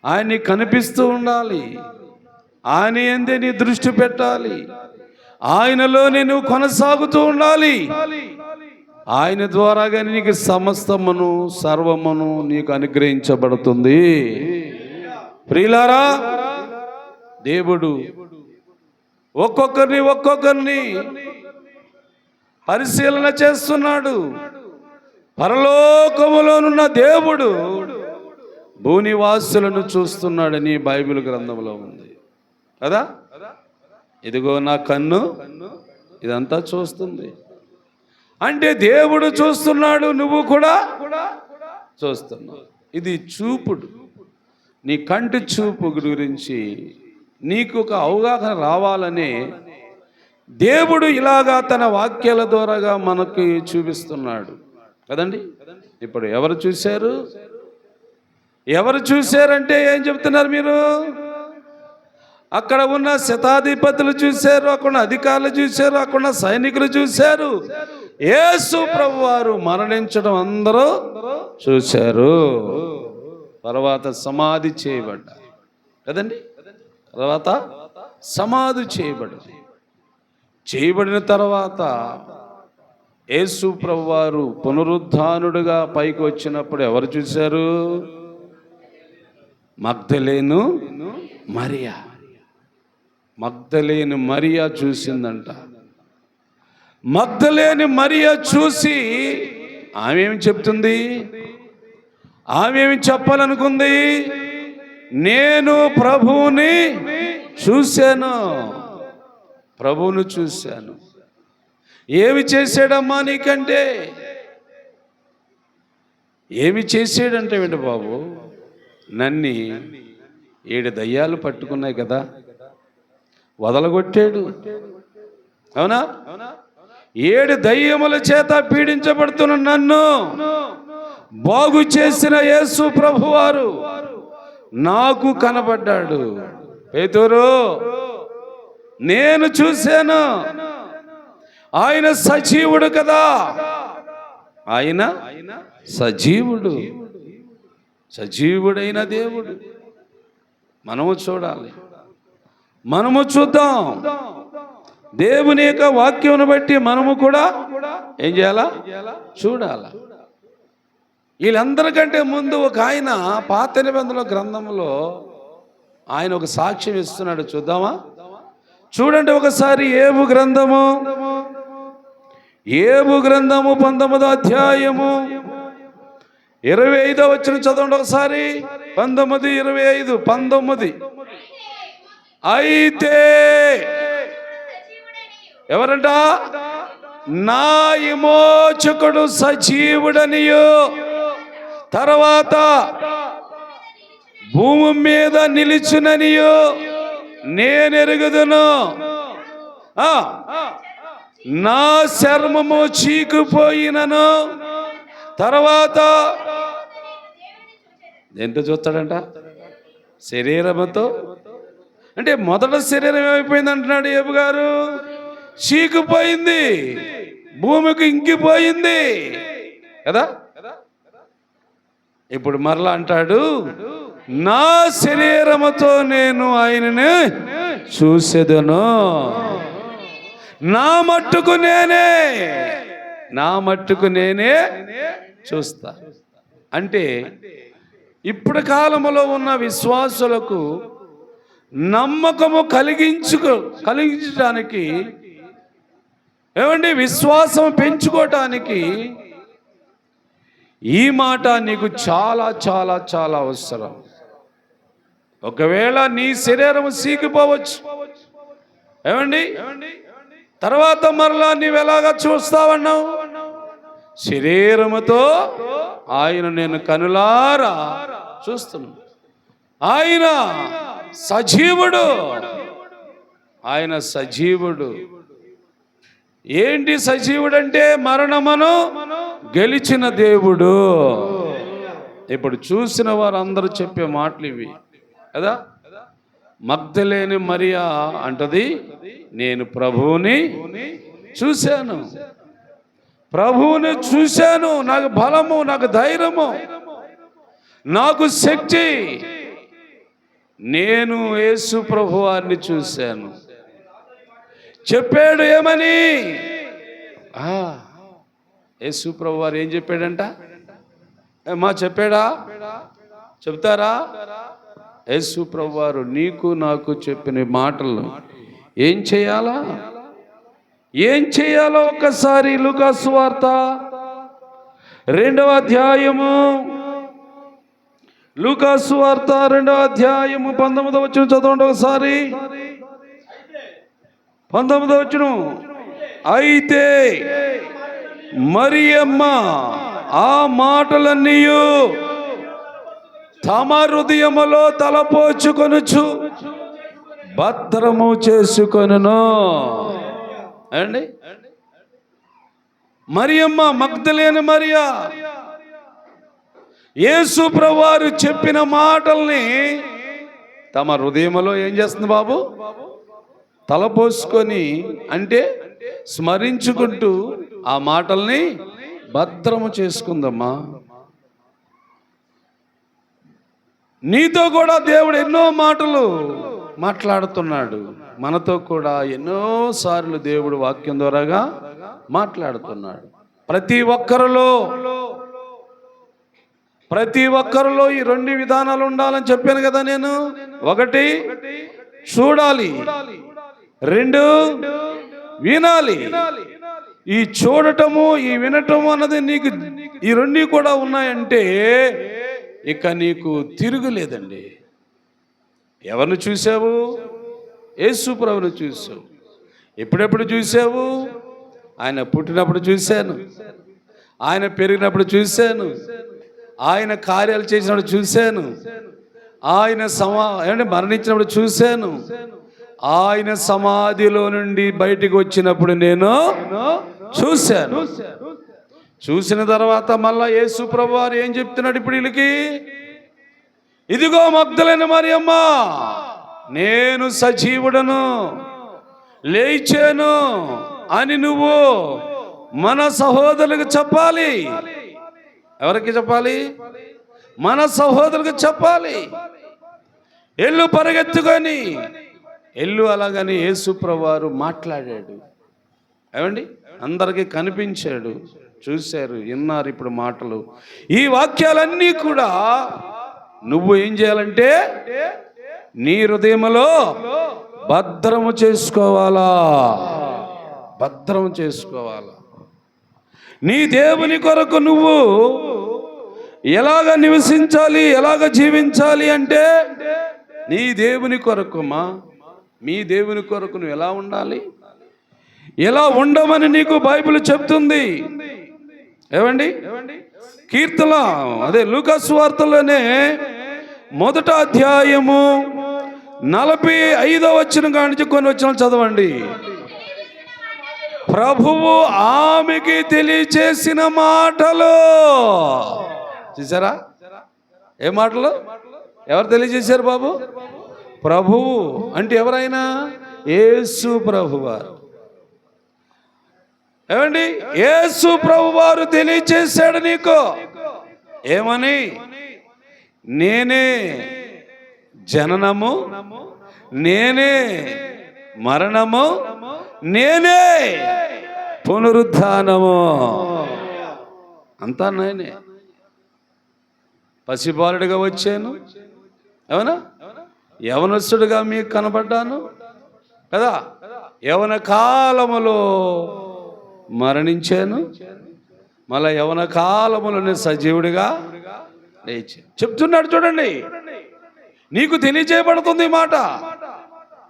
ఆయన్ని కనిపిస్తూ ఉండాలి, ఆయన యందే నీ దృష్టి పెట్టాలి, ఆయనలోనే నువ్వు కొనసాగుతూ ఉండాలి. ఆయన ద్వారాగా నీకు సమస్తమును సర్వమును నీకు అనుగ్రహించబడుతుంది. ప్రియులారా, దేవుడు ఒక్కొక్కరిని పరిశీలన చేస్తున్నాడు. పరలోకములోనున్న దేవుడు భూనివాసులను చూస్తున్నాడని బైబిల్ గ్రంథంలో ఉంది కదా. ఇదిగో నా కన్ను ఇదంతా చూస్తుంది అంటే దేవుడు చూస్తున్నాడు, నువ్వు కూడా చూస్తున్నావు. ఇది చూపుడు. నీ కంటి చూపు గురించి నీకు ఒక అవగాహన రావాలని దేవుడు ఇలాగా తన వాక్యాల ద్వారాగా మనకి చూపిస్తున్నాడు కదండి. ఇప్పుడు ఎవరు చూశారు? ఎవరు చూశారంటే ఏం చెప్తున్నారు మీరు? అక్కడ ఉన్న శతాధిపతులు చూశారు, అక్కడ ఉన్న అధికారులు చూశారు, అక్కడ ఉన్న సైనికులు చూశారు. యేసు ప్రభువారు మరణించడం అందరూ చూశారు. తర్వాత సమాధి చేయబడ్డారు కదండి. తర్వాత సమాధి చేయబడిన తర్వాత యేసు ప్రభువారు పునరుద్ధానుడుగా పైకి వచ్చినప్పుడు ఎవరు చూశారు? మగ్దలేను మరియా చూసిందంట. మగ్దలేని మరియా చూసి ఆమె ఏమి చెప్తుంది? ఆమె ఏమి చెప్పాలనుకుంది? నేను ప్రభువుని చూశాను, ప్రభువును చూశాను. ఏమి చేశాడమ్మా నీకంటే? ఏమి చేసాడంటే ఏంటి బాబు, నన్ని 7 దయ్యాలు పట్టుకున్నాయి కదా, వదలగొట్టాడు. అవునా? 7 దయ్యముల చేత పీడించబడుతున్న నన్ను బాగు చేసిన యేసు ప్రభువారు నాకు కనబడ్డాడు. పేతురు, నేను చూశాను. ఆయన సజీవుడు కదా, ఆయన సజీవుడైన దేవుడు. మనము చూడాలి, మనము చూద్దాం. దేవుని యొక్క వాక్యమును బట్టి మనము కూడా ఏం చేయాలా? చూడాలా. వీళ్ళందరికంటే ముందు ఒక ఆయన పాత నిబంధనల గ్రంథంలో ఆయన ఒక సాక్ష్యం ఇస్తున్నాడు. చూద్దామా? చూడండి ఒకసారి. ఏబు గ్రంథము 19వ అధ్యాయము 25వ వచనం చదవండి ఒకసారి. 19, 25, 19. అయితే ఎవరంట? నా విమోచకుడు సజీవుడనియు, తర్వాత భూమి మీద నిలిచుననియు నేనెరుగుదును. నా చర్మము చీకుపోయినను తర్వాత దేంతో చూస్తాడంట? శరీరముతో. అంటే మొదట శరీరం ఏమైపోయింది అంటున్నాడు యోబు గారు? చీకిపోయింది, భూమికి ఇంకిపోయింది కదా. ఇప్పుడు మరలా అంటాడు, నా శరీరముతో నేను ఆయనని చూసేదను, నా మట్టుకు నేనే చూస్తా. అంటే ఇప్పుడు కాలంలో ఉన్న విశ్వాసులకు నమ్మకము కలిగించడానికి, ఏమండి, విశ్వాసం పెంచుకోవటానికి ఈ మాట నీకు చాలా చాలా చాలా అవసరం. ఒకవేళ నీ శరీరం సీకిపోవచ్చు, ఏమండి, తర్వాత మరలా నీవెలాగా చూస్తావన్నావు? శరీరముతో ఆయన నేను కనులారా చూస్తున్నాను. ఆయన సజీవుడు, ఆయన సజీవుడు. ఏంటి సజీవుడు అంటే? మరణమును గెలిచిన దేవుడు. ఇప్పుడు చూసిన వారందరూ చెప్పే మాటలు ఇవి కదా. మగ్దలేని మరియా అంటది, నేను ప్రభువుని చూశాను, ప్రభువుని చూశాను, నాకు బలము, నాకు ధైర్యము, నాకు శక్తి. నేను యేసు ప్రభువారిని చూశాను. చెప్పాడు ఏమని? యేసు ప్రభువారు ఏం చెప్పాడంట? చెప్పాడా? చెప్తారా? యేసు ప్రభువారు నీకు నాకు చెప్పిన మాటలు ఏం చేయాలో ఒక్కసారి లూకా సువార్త 2వ అధ్యాయము, లూకా సువార్త 2వ అధ్యాయము 19వ వచనం చదవండి ఒకసారి. 19వ వచనం. అయితే మరియమ్మ ఆ మాటలన్నీ తమ హృదయములో తలపోచుకొనుచు భద్రము చేసుకొనును. అండి, మరియమ్మ, మగ్దలేని మరియా, యేసు ప్రభువారు చెప్పిన మాటల్ని తమ హృదయములో ఏం చేస్తుంది బాబు? తలపోసుకొని, అంటే స్మరించుకుంటూ ఆ మాటల్ని భద్రము చేసుకుందమ్మా. నీతో కూడా దేవుడు ఎన్నో మాటలు మాట్లాడుతున్నాడు. మనతో కూడా ఎన్నోసార్లు దేవుడు వాక్యం ద్వారాగా మాట్లాడుతున్నాడు. ప్రతి ఒక్కరిలో ఈ 2 విధానాలు ఉండాలని చెప్పాను కదా నేను. 1 చూడాలి, 2 వినాలి. ఈ చూడటము, ఈ వినటము అన్నది నీకు ఈ 2 కూడా ఉన్నాయంటే ఇక నీకు తిరుగులేదండి. ఎవరిని చూసావు? యేసు ప్రభువుని చూసావు. ఎప్పుడెప్పుడు చూసావు? ఆయన పుట్టినప్పుడు చూశాను, ఆయన పెరిగినప్పుడు చూశాను, ఆయన కార్యాలు చేసినప్పుడు చూశాను, ఆయన మరణించినప్పుడు చూశాను, ఆయన సమాధిలో నుండి బయటికి వచ్చినప్పుడు నేను చూశాను. చూసిన తర్వాత మళ్ళా యేసు ప్రభువారు ఏం చెప్తున్నాడు ఇప్పుడు వీళ్ళకి? ఇదిగో మగ్దలేని మరియమ్మ, నేను సజీవుడను, లేచాను అని నువ్వు మన సహోదరులకు చెప్పాలి. ఎవరికి చెప్పాలి? మన సహోదరులకు చెప్పాలి. ఎల్లు పరిగెత్తుకొని ఎల్లు. అలాగని యేసు ప్రభువారు మాట్లాడాడు. ఏమండి, అందరికీ కనిపించాడు, చూశారు, విన్నారు ఇప్పుడు మాటలు. ఈ వాక్యాలన్నీ కూడా నువ్వు ఏం చేయాలంటే నీ హృదయంలో భద్రము చేసుకోవాలా, భద్రము చేసుకోవాలా. నీ దేవుని కొరకు నువ్వు ఎలాగ నివసించాలి, ఎలాగ జీవించాలి అంటే నీ దేవుని కొరకుమా, మీ దేవుని కొరకు నువ్వు ఎలా ఉండాలి, ఎలా ఉండమని నీకు బైబిల్ చెప్తుంది. ఏమండి, కీర్తన అదే లూకా సువార్తలోనే 1వ అధ్యాయము 45వ వచనం కానించి కొన్ని వచనాలు చదవండి. ప్రభువు ఆమెకి తెలియచేసిన మాటలు చూసారా? ఏ మాటలు? ఎవరు తెలియజేశారు బాబు? ప్రభువు అంటే ఎవరైనా? యేసు ప్రభువారు. ఏమండి? యేసు ప్రభువారు తెలియజేశాడు నీకు. ఏమని? నేనే జననము, నేనే మరణము, నేనే పునరుత్థానము. అంతా నేనే. పసిబాలుడిగా వచ్చాను, అవునా? యవనస్తుడిగా మీకు కనబడ్డాను కదా. యవన కాలములో మరణించాను, మళ్ళా యవన కాలములోనే సజీవుడిగా లేచి చెప్తున్నాడు. చూడండి, నీకు తెలియజేయబడుతుంది మాట.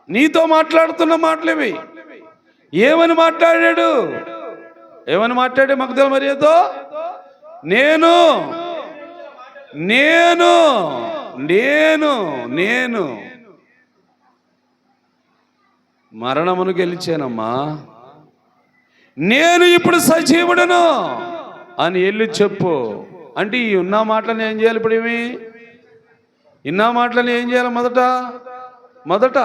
నీతో మాట్లాడుతున్న మాటలు ఇవి. ఏమని మాట్లాడాడు? ఏమని మాట్లాడే మగ్దల మరియతో? నేను నేను నేను నేను మరణమును గెలిచానమ్మా, నేను ఇప్పుడు సజీవుడను అని వెళ్ళి చెప్పు. అంటే ఈ ఉన్న మాటలను ఏం చేయాలి? ఇప్పుడు ఏమి ఇన్న మాటలను ఏం చేయాలి? మొదట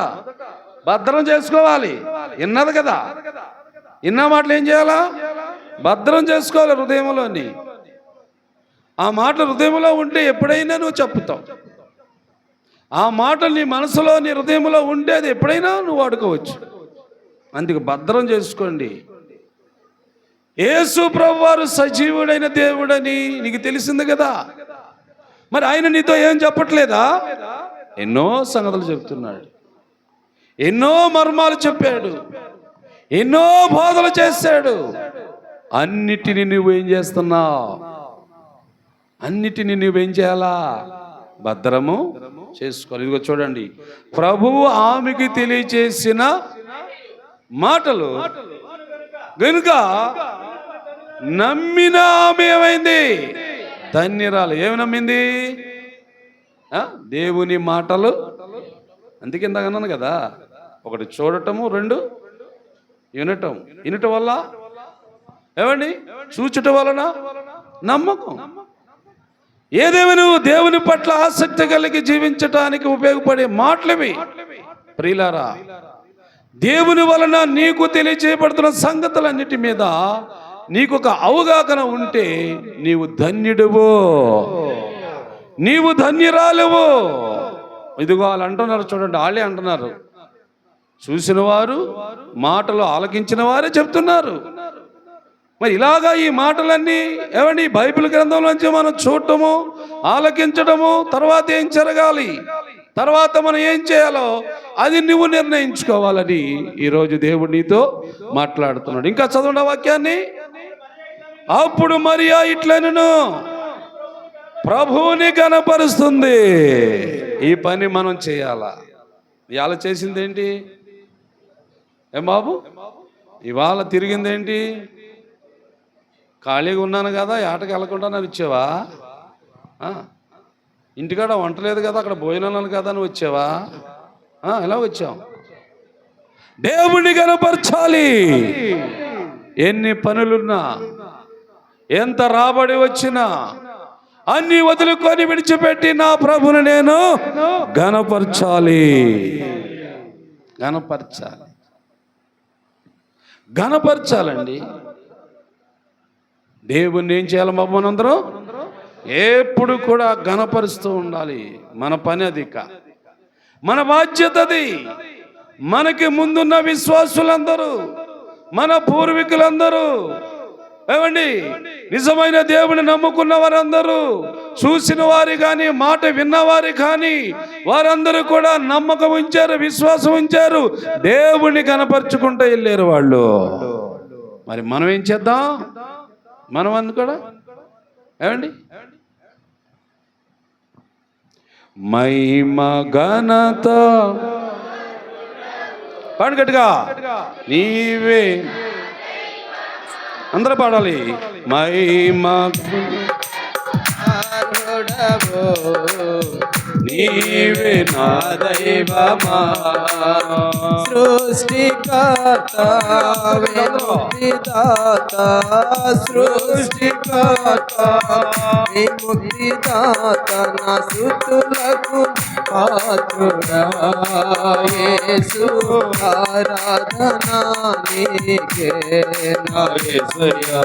భద్రం చేసుకోవాలి. విన్నది కదా, ఇన్న మాటలు ఏం చేయాలా? భద్రం చేసుకోవాలి హృదయంలోని. ఆ మాటలు హృదయంలో ఉంటే ఎప్పుడైనా నువ్వు చెప్పుతావు. ఆ మాటలు నీ మనసులో, నీ హృదయంలో ఉంటే అది ఎప్పుడైనా నువ్వు వాడుకోవచ్చు. అందుకు భద్రం చేసుకోండి. యేసు ప్రభువారు సజీవుడైన దేవుడని నీకు తెలిసింది కదా. మరి ఆయన నీతో ఏం చెప్పట్లేదా? ఎన్నో సంగతులు చెప్తున్నాడు, ఎన్నో మర్మాలు చెప్పాడు, ఎన్నో బోధలు చేశాడు. అన్నిటిని నువ్వేం చేస్తున్నావు? అన్నిటిని నువ్వేం చేయాలా? భద్రము చేసుకోవాలి. ఇదిగో చూడండి, ప్రభువు ఆమెకి తెలియచేసిన మాటలు గనుక నమ్మిన ఆమె ఏమైంది? ధన్యరాలు. ఏమి నమ్మింది? దేవుని మాటలు. అందుకే ఇందాక అన్నాను కదా, ఒకటి చూడటము, రెండు వినటం. వినటం వల్ల ఏమండి? చూచుట వలన నమ్మకం. ఏదేమి నువ్వు దేవుని పట్ల ఆసక్తి కలిగి జీవించటానికి ఉపయోగపడే మాటలవి. ప్రియులారా, దేవుని వలన నీకు తెలియజేయబడుతున్న సంగతులన్నిటి మీద నీకు ఒక అవగాహన ఉంటే నీవు ధన్యుడువు, నీవు ధన్యురాలువు. ఇదిగో వాళ్ళు అంటున్నారు, చూడండి, వాళ్ళే అంటున్నారు. చూసిన వారు, మాటలు ఆలకించిన వారే చెప్తున్నారు. మరి ఇలాగా ఈ మాటలన్నీ ఏమండి బైబిల్ గ్రంథంలోంచి మనం చూడటము, ఆలకించడము, తర్వాత ఏం జరగాలి, తర్వాత మనం ఏం చేయాలో అది నువ్వు నిర్ణయించుకోవాలని ఈరోజు దేవుడు నీతో మాట్లాడుతున్నాడు. ఇంకా చదవండి వాక్యాన్ని. అప్పుడు మరియా ఇట్లనెను, ప్రభువుని కనపరుస్తుంది. ఈ పని మనం చేయాలా? ఇవాళ చేసిందేంటి? ఏం బాబు, ఇవాళ తిరిగిందేంటి? ఖాళీగా ఉన్నాను కదా, ఏటకి వెళ్ళకుండా నన్ను వచ్చావా? ఇంటికాడ వంట లేదు కదా, అక్కడ భోజనాలు కదా అని వచ్చావా? ఎలా వచ్చావు? దేవుణ్ణి కనపరచాలి. ఎన్ని పనులున్నా, ఎంత రాబడి వచ్చినా అన్ని వదులుకొని విడిచిపెట్టి నా ప్రభుని నేను గనపరచాలి. గనపరచాలండి. దేవుణ్ణి ఏం చేయాలి బాబు? మనందరం ఎప్పుడు కూడా గనపరుస్తూ ఉండాలి. మన పని అది, మన బాధ్యత అది. మనకి ముందున్న విశ్వాసులందరూ, మన పూర్వీకులందరూ, ఏమండి, నిజమైన దేవుని నమ్ముకున్న వారందరూ, చూసిన వారి కానీ, మాట విన్నవారు కానీ, వారందరూ కూడా నమ్మకం ఉంచారు, విశ్వాసం ఉంచారు, దేవుణ్ణి కనపరుచుకుంటూ వెళ్ళారు వాళ్ళు. మరి మనం ఏం చేద్దాం? మనం అందు కూడా ఏమండి, మహిమ ఘనత పాడు గట్టిగా, నీవే. అందరూ పాడాలి. మహిమ నీవే నా దైవమా. సృష్టికర్త విముక్తిదాత, సృష్టికర్త విముక్తిదాత, నా స్తుతులకు పాత్రుడా యేసు. ఆరాధనా నీకే నా యేసయ్యా,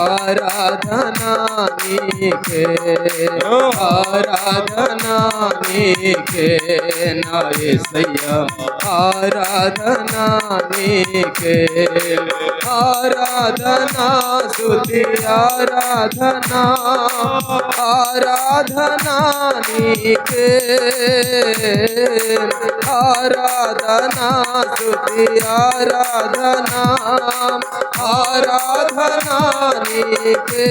ఆరాధనా నీకే, ఆరాధనా నీకే నా యేసయ్యా, ఆరాధనా నీకే, ఆరాధనా స్తుతి ఆరాధనా, ఆరాధనా నీకే, ఆరాధనా స్తుతి ఆరాధనా, ఆరాధనా నీకే,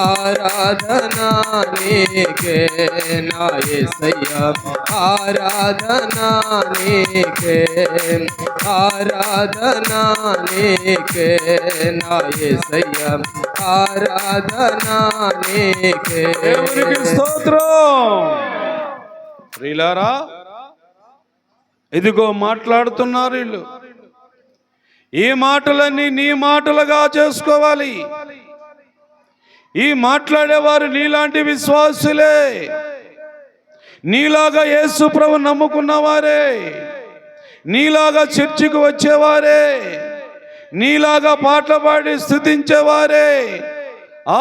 ఆరాధనా నీకే నా యేసయ్యా, ఆరాధనా నీకే, ఆరాధనా నీకే నా యేసయ్యా, ఆరాధనా నీకే. దేవునికి స్తోత్రం. ప్రియులారా, ఇదిగో మాట్లాడుతున్నారు వీళ్ళు. ఈ మాటలన్నీ నీ మాటలుగా చేసుకోవాలి. ఈ మాట్లాడేవారు నీలాంటి విశ్వాసులే, నీలాగా యేసు ప్రభు నమ్ముకున్నవారే, నీలాగా చర్చికి వచ్చేవారే, నీలాగా పాటలు పాడి స్తుతించేవారే.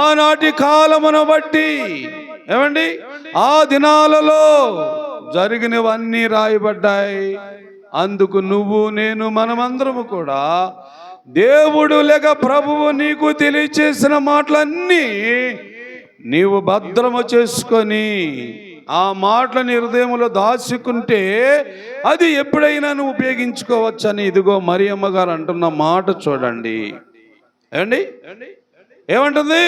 ఆనాటి కాలమును బట్టి ఏమండి, ఆ దినాలలో జరిగినవన్నీ రాయబడ్డాయి. అందుకు నువ్వు నేను మనమందరము కూడా దేవుడు లేక ప్రభువు నీకు తెలియచేసిన మాటలన్నీ నీవు భద్రము చేసుకొని ఆ మాటలని హృదయంలో దాచుకుంటే అది ఎప్పుడైనా నువ్వు ఉపయోగించుకోవచ్చని ఇదిగో మరియమ్మ గారు అంటున్న మాట చూడండి. ఏమండి, ఏమంటుంది?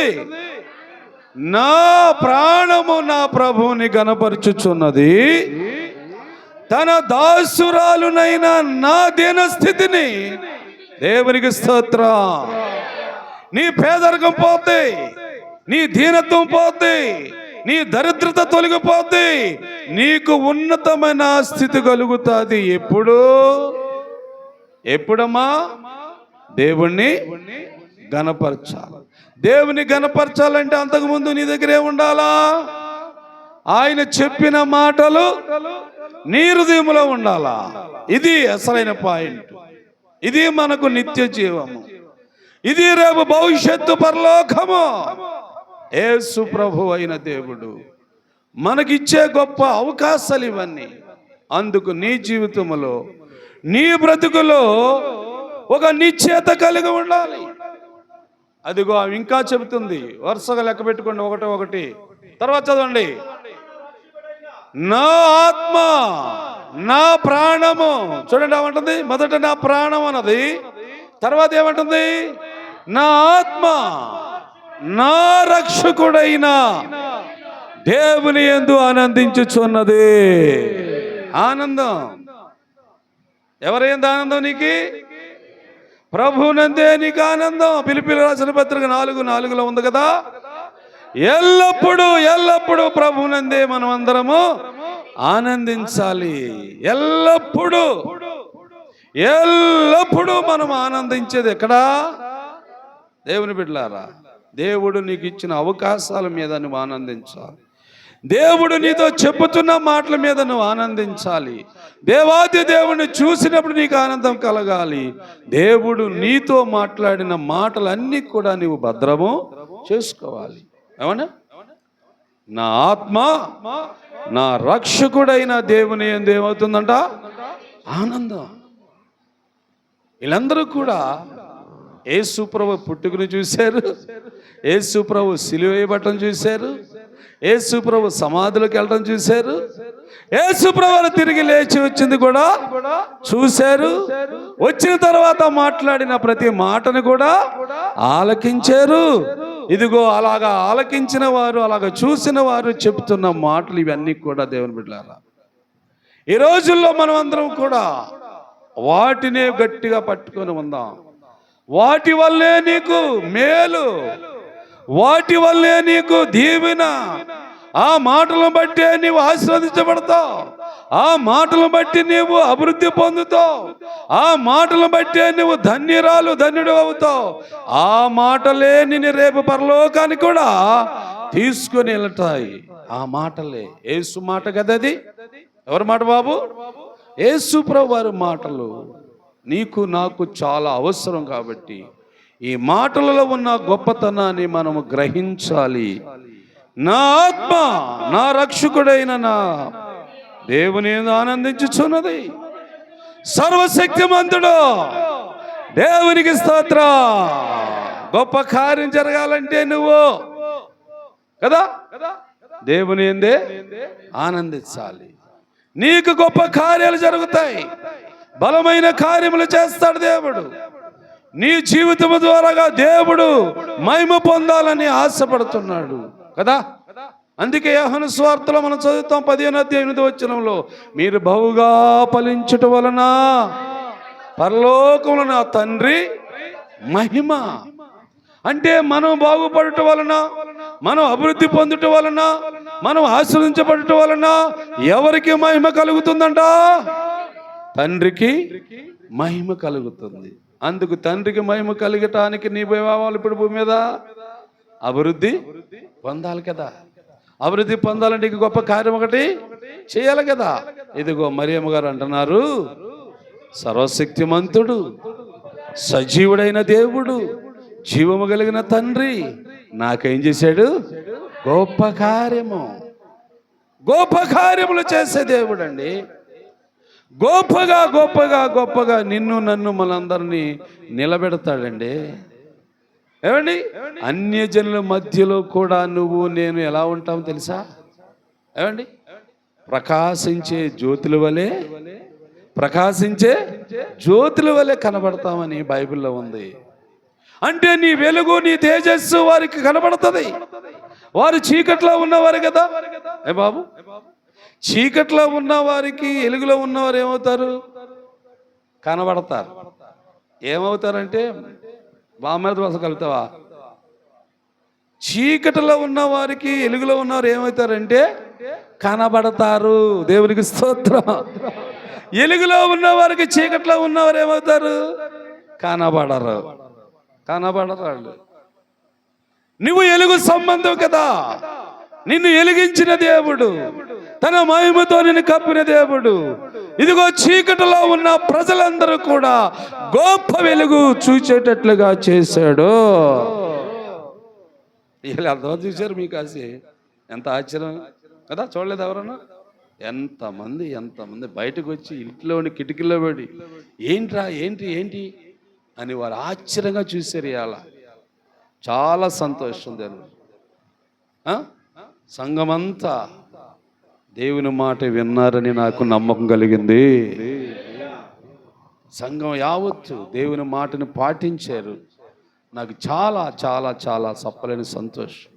నా ప్రాణము నా ప్రభువుని గణపరచుచున్నది, తన దాసురాలునైన నా దీన స్థితిని. దేవునికి స్తోత్రం. నీ పేదరికం పోతే, నీ దీనత్వం పోతే, నీ దరిద్రత తొలగిపోతే, నీకు ఉన్నతమైన స్థితి కలుగుతుంది. ఎప్పుడమ్మా? దేవుణ్ణి గణపరచాలి. దేవుని గణపరచాలంటే అంతకుముందు నీ దగ్గర ఏముండాలా? ఆయన చెప్పిన మాటలు నీ హృదయంలో ఉండాలా. ఇది అసలైన పాయింట్. ఇది మనకు నిత్య జీవము. ఇది రేపు భవిష్యత్తు పరలోకము. యేసు ప్రభు అయిన దేవుడు మనకిచ్చే గొప్ప అవకాశాలు ఇవన్నీ. అందుకు నీ జీవితంలో, నీ బ్రతుకులో ఒక నిశ్చయత కలిగి ఉండాలి. అదిగో ఇంకా చెబుతుంది, వరుసగా లెక్క పెట్టుకోండి, ఒకటి తర్వాత చదవండి. నా ఆత్మ, నా ప్రాణము. చూడండి ఏమంటుంది? మొదట నా ప్రాణం అన్నది, తర్వాత ఏమంటుంది? నా ఆత్మ నా రక్షకుడైన దేవుని యందు ఆనందించుచున్నది. ఆనందం ఎవరైంది? ఆనందం నీకు ప్రభువునందే నీకు ఆనందం. ఫిలిప్పీయులకు రాసిన పత్రిక 4:4 ఉంది కదా. ఎల్లప్పుడూ ప్రభువునందే మనం అందరము ఆనందించాలి. ఎల్లప్పుడూ మనం ఆనందించేది ఎక్కడా? దేవుని బిడ్డలారా, దేవుడు నీకు ఇచ్చిన అవకాశాల మీద నువ్వు ఆనందించాలి. దేవుడు నీతో చెప్పుతున్న మాటల మీద నువ్వు ఆనందించాలి. దేవాది దేవుడిని చూసినప్పుడు నీకు ఆనందం కలగాలి. దేవుడు నీతో మాట్లాడిన మాటలన్నీ కూడా నువ్వు భద్రము చేసుకోవాలి. ఏమన్నా? నా ఆత్మ నా రక్షకుడైన దేవుని యందు ఏమవుతుందంట? ఆనందం. వీళ్ళందరూ కూడా యేసు ప్రభు పుట్టుకను చూశారు, యేసు ప్రభు సిలువ వేయబడటం చూశారు, యేసు ప్రభు సమాధులకు వెళ్ళడం చూశారు, యేసు ప్రభు తిరిగి లేచి వచ్చింది కూడా చూశారు. వచ్చిన తర్వాత మాట్లాడిన ప్రతి మాటను కూడా ఆలకించారు. ఇదిగో అలాగా ఆలకించిన వారు, అలాగా చూసిన వారు చెప్తున్న మాటలు ఇవన్నీ కూడా దేవుని బిడ్డలారా, ఈ రోజుల్లో మనం అందరం కూడా వాటినే గట్టిగా పట్టుకొని ఉందాం. వాటి వల్లే నీకు మేలు, వాటి వల్లే నీకు దీవెన. ఆ మాటలను బట్టి నీవు ఆశీర్వదించబడతావు. ఆ మాటలను బట్టి నీవు అభివృద్ధి పొందుతావు. ఆ మాటలను బట్టి నువ్వు ధన్యుడు అవుతావు. ఆ మాటలే నిన్ను రేపు పరలోకానికి కూడా తీసుకొని వెళ్తాయి. ఆ మాటలే యేసు మాట కదా అది. ఎవరి మాట బాబు? యేసు ప్రభు వారి మాటలు నీకు నాకు చాలా అవసరం. కాబట్టి ఈ మాటలలో ఉన్న గొప్పతనాన్ని మనము గ్రహించాలి. నా ఆత్మ నా రక్షకుడైన నా దేవుని ఆనందించుచున్నది. సర్వశక్తిమంతుడు దేవునికి స్తోత్రం. గొప్ప కార్యం జరగాలంటే నువ్వు కదా దేవుని యందే ఆనందించాలి. నీకు గొప్ప కార్యాలు జరుగుతాయి. బలమైన కార్యములు చేస్తాడు దేవుడు. నీ జీవితం ద్వారాగా దేవుడు మహిమ పొందాలని ఆశపడుతున్నాడు కదా. అందుకే యోహాను సువార్తలో మనం చదువుతాం 15:8 మీరు బహుగా ఫలించుట వలన పరలోకములో నా తండ్రి మహిమ. అంటే మనం బాగుపడటం వలన, మనం అభివృద్ధి పొందుట వలన, మనం ఆశీర్వదించబడటం వలన ఎవరికి మహిమ కలుగుతుందంట? తండ్రికి మహిమ కలుగుతుంది. అందుకు తండ్రికి మహిమ కలిగటానికి నీ భావాలు ఇప్పుడు భూమి మీద అభివృద్ధి పొందాలి కదా. అభివృద్ధి పొందాలంటే ఇంక గొప్ప కార్యం ఒకటి చేయాలి కదా. ఇదిగో మరియమ్మ గారు అంటున్నారు, సర్వశక్తిమంతుడు, సజీవుడైన దేవుడు, జీవము కలిగిన తండ్రి నాకేం చేశాడు? గొప్ప కార్యములు చేసే దేవుడు అండి. గొప్పగా నిన్ను నన్ను మనందరినీ నిలబెడతాడండి. ఏమండి, అన్యజనుల మధ్యలో కూడా నువ్వు నేను ఎలా ఉంటామో తెలుసా? ఏమండి, ప్రకాశించే జ్యోతుల వలె కనబడతామని బైబిల్లో ఉంది. అంటే నీ వెలుగు, నీ తేజస్సు వారికి కనబడుతుంది. వారు చీకట్లో ఉన్నవారు కదా. ఏ బాబు, చీకట్లో ఉన్న వారికి వెలుగులో ఉన్నవారు ఏమవుతారు? కనబడతారు. ఏమవుతారంటే బామ్మది వస కలుగుతావా? చీకటిలో ఉన్న వారికి వెలుగులో ఉన్నవారు ఏమవుతారంటే కనబడతారు. దేవునికి స్తోత్రం. వెలుగులో ఉన్నవారికి చీకట్లో ఉన్నవారు ఏమవుతారు? కనబడరు. వాళ్ళు. నువ్వు వెలుగు సంబంధం కదా. నిన్ను వెలిగించిన దేవుడు, తన మహిమతో నిన్ను కప్పిన దేవుడు, ఇదిగో చీకటిలో ఉన్న ప్రజలందరూ కూడా గొప్ప వెలుగు చూచేటట్లుగా చేశాడు. ఇలా అర్థం చూశారు మీకు? కాసి ఎంత ఆశ్చర్యం కదా. చూడలేదు ఎవరన్నా? ఎంతమంది బయటకు వచ్చి ఇంట్లోని కిటికీలో పడి ఏంటి అని వారు ఆశ్చర్యంగా చూశారు. ఇవాళ చాలా సంతోషం. సంఘమంతా దేవుని మాట విన్నారని నాకు నమ్మకం కలిగింది. సంఘం యావత్తు దేవుని మాటను పాటించారు. నాకు చాలా చాలా చాలా చెప్పలేని సంతోషం.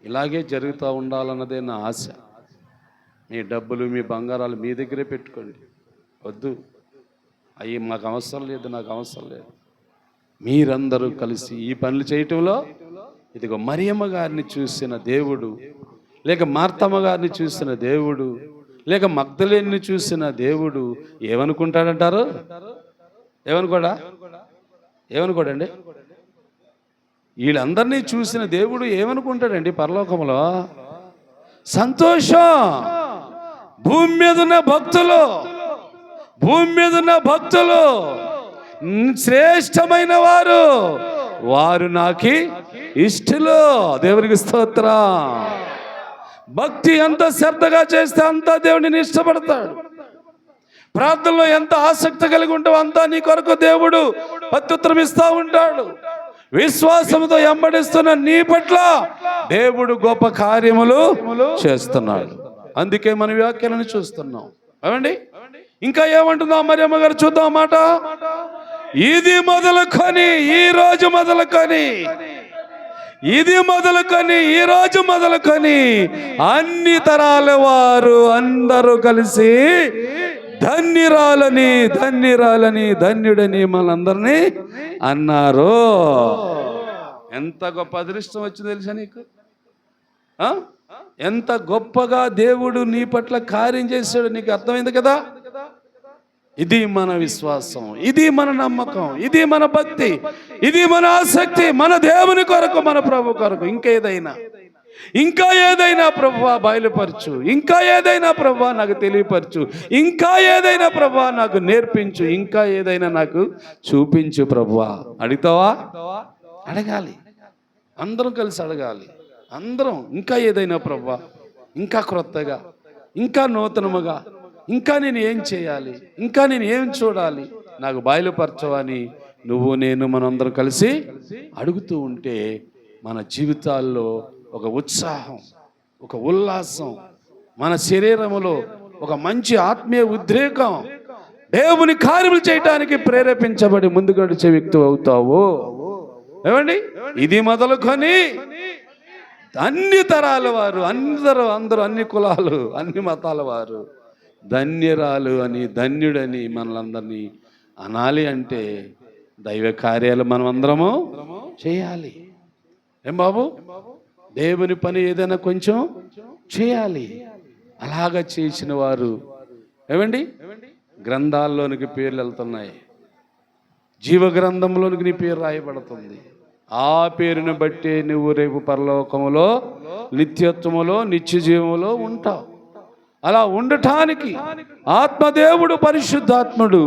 ఇలాగే జరుగుతూ ఉండాలన్నదే నా ఆశ. మీ డబ్బులు, మీ బంగారాలు మీ దగ్గరే పెట్టుకోండి. వద్దు, అవి మాకు అవసరం లేదు, నాకు అవసరం లేదు. మీరందరూ కలిసి ఈ పనులు చేయటంలో ఇదిగో మరియమ్మ గారిని చూసిన దేవుడు, లేక మార్తమ్మ గారిని చూసిన దేవుడు, లేక మగ్దలేని చూసిన దేవుడు ఏమనుకుంటాడంటారు? ఏమనుకోడండి? వీళ్ళందరినీ చూసిన దేవుడు ఏమనుకుంటాడండి పరలోకంలో? సంతోషం. భూమి మీద ఉన్న భక్తులు శ్రేష్టమైన వారు నాకు ఇష్టలు. దేవునికి స్తోత్రం. భక్తి ఎంత శ్రద్ధగా చేస్తే అంత దేవుడిని ఇష్టపడతాడు. ప్రార్థనలో ఎంత ఆసక్తి కలిగి ఉంటావు అంతా నీ కొరకు దేవుడు ప్రత్యుత్తరం ఇస్తూ ఉంటాడు. విశ్వాసంతో ఎంబడిస్తున్న నీ పట్ల దేవుడు గొప్ప కార్యములు చేస్తున్నాడు. అందుకే మన వ్యాఖ్యలను చూస్తున్నాం. అవండి, ఇంకా ఏమంటుందో మరియమ్మ గారు చూద్దాం మాట. ఇది మొదలుకొని ఈ రోజు మొదలుకొని అన్ని తరాల వారు అందరూ కలిసి ధన్యుడని మనందరినీ అన్నారు. ఎంత గొప్ప అదృష్టం వచ్చింది తెలుసా నీకు? ఎంత గొప్పగా దేవుడు నీ పట్ల కార్యం చేశాడు నీకు అర్థమైంది కదా. ఇది మన విశ్వాసం, ఇది మన నమ్మకం, ఇది మన భక్తి, ఇది మన ఆసక్తి. మన దేవుని కొరకు, మన ప్రభు కొరకు ఇంకా ఏదైనా ప్రభువా బయలుపరచు, ఇంకా ఏదైనా ప్రభువా నాకు తెలియపరచు, ఇంకా ఏదైనా ప్రభువా నాకు నేర్పించు, ఇంకా ఏదైనా నాకు చూపించు ప్రభువా. అడుగుతావా? అడగాలి, అందరం కలిసి అడగాలి. అందరం ఇంకా ఏదైనా ప్రభువా, ఇంకా క్రొత్తగా, ఇంకా నూతనముగా, ఇంకా నేను ఏం చేయాలి, ఇంకా నేను ఏం చూడాలి, నాకు బయలుపరచవని నువ్వు నేను మనందరం కలిసి అడుగుతూ ఉంటే మన జీవితాల్లో ఒక ఉత్సాహం, ఒక ఉల్లాసం, మన శరీరములో ఒక మంచి ఆత్మీయ ఉద్రేకం, దేవుని కార్యములు చేయడానికి ప్రేరేపించబడి ముందుకు నడిచే వ్యక్తి అవుతావు. ఏమండి, ఇది మొదలుకొని అన్ని తరాల వారు, అందరూ అన్ని కులాలు, అన్ని మతాల వారు ధన్యురాలు అని, ధన్యుడని మనలందరినీ అనాలి అంటే దైవ కార్యాలు మనం అందరము చేయాలి. ఏం బాబు, దేవుని పని ఏదైనా కొంచెం చేయాలి. అలాగా చేసిన వారు ఏమండి గ్రంథాల్లోనికి పేర్లు వెళ్తున్నాయి, జీవ గ్రంథంలోనికి నీ పేరు రాయబడుతుంది. ఆ పేరుని బట్టి నువ్వు రేపు పరలోకములో, నిత్యత్వములో, నిత్య జీవములో ఉంటావు. అలా ఉండటానికి ఆత్మదేవుడు, పరిశుద్ధాత్ముడు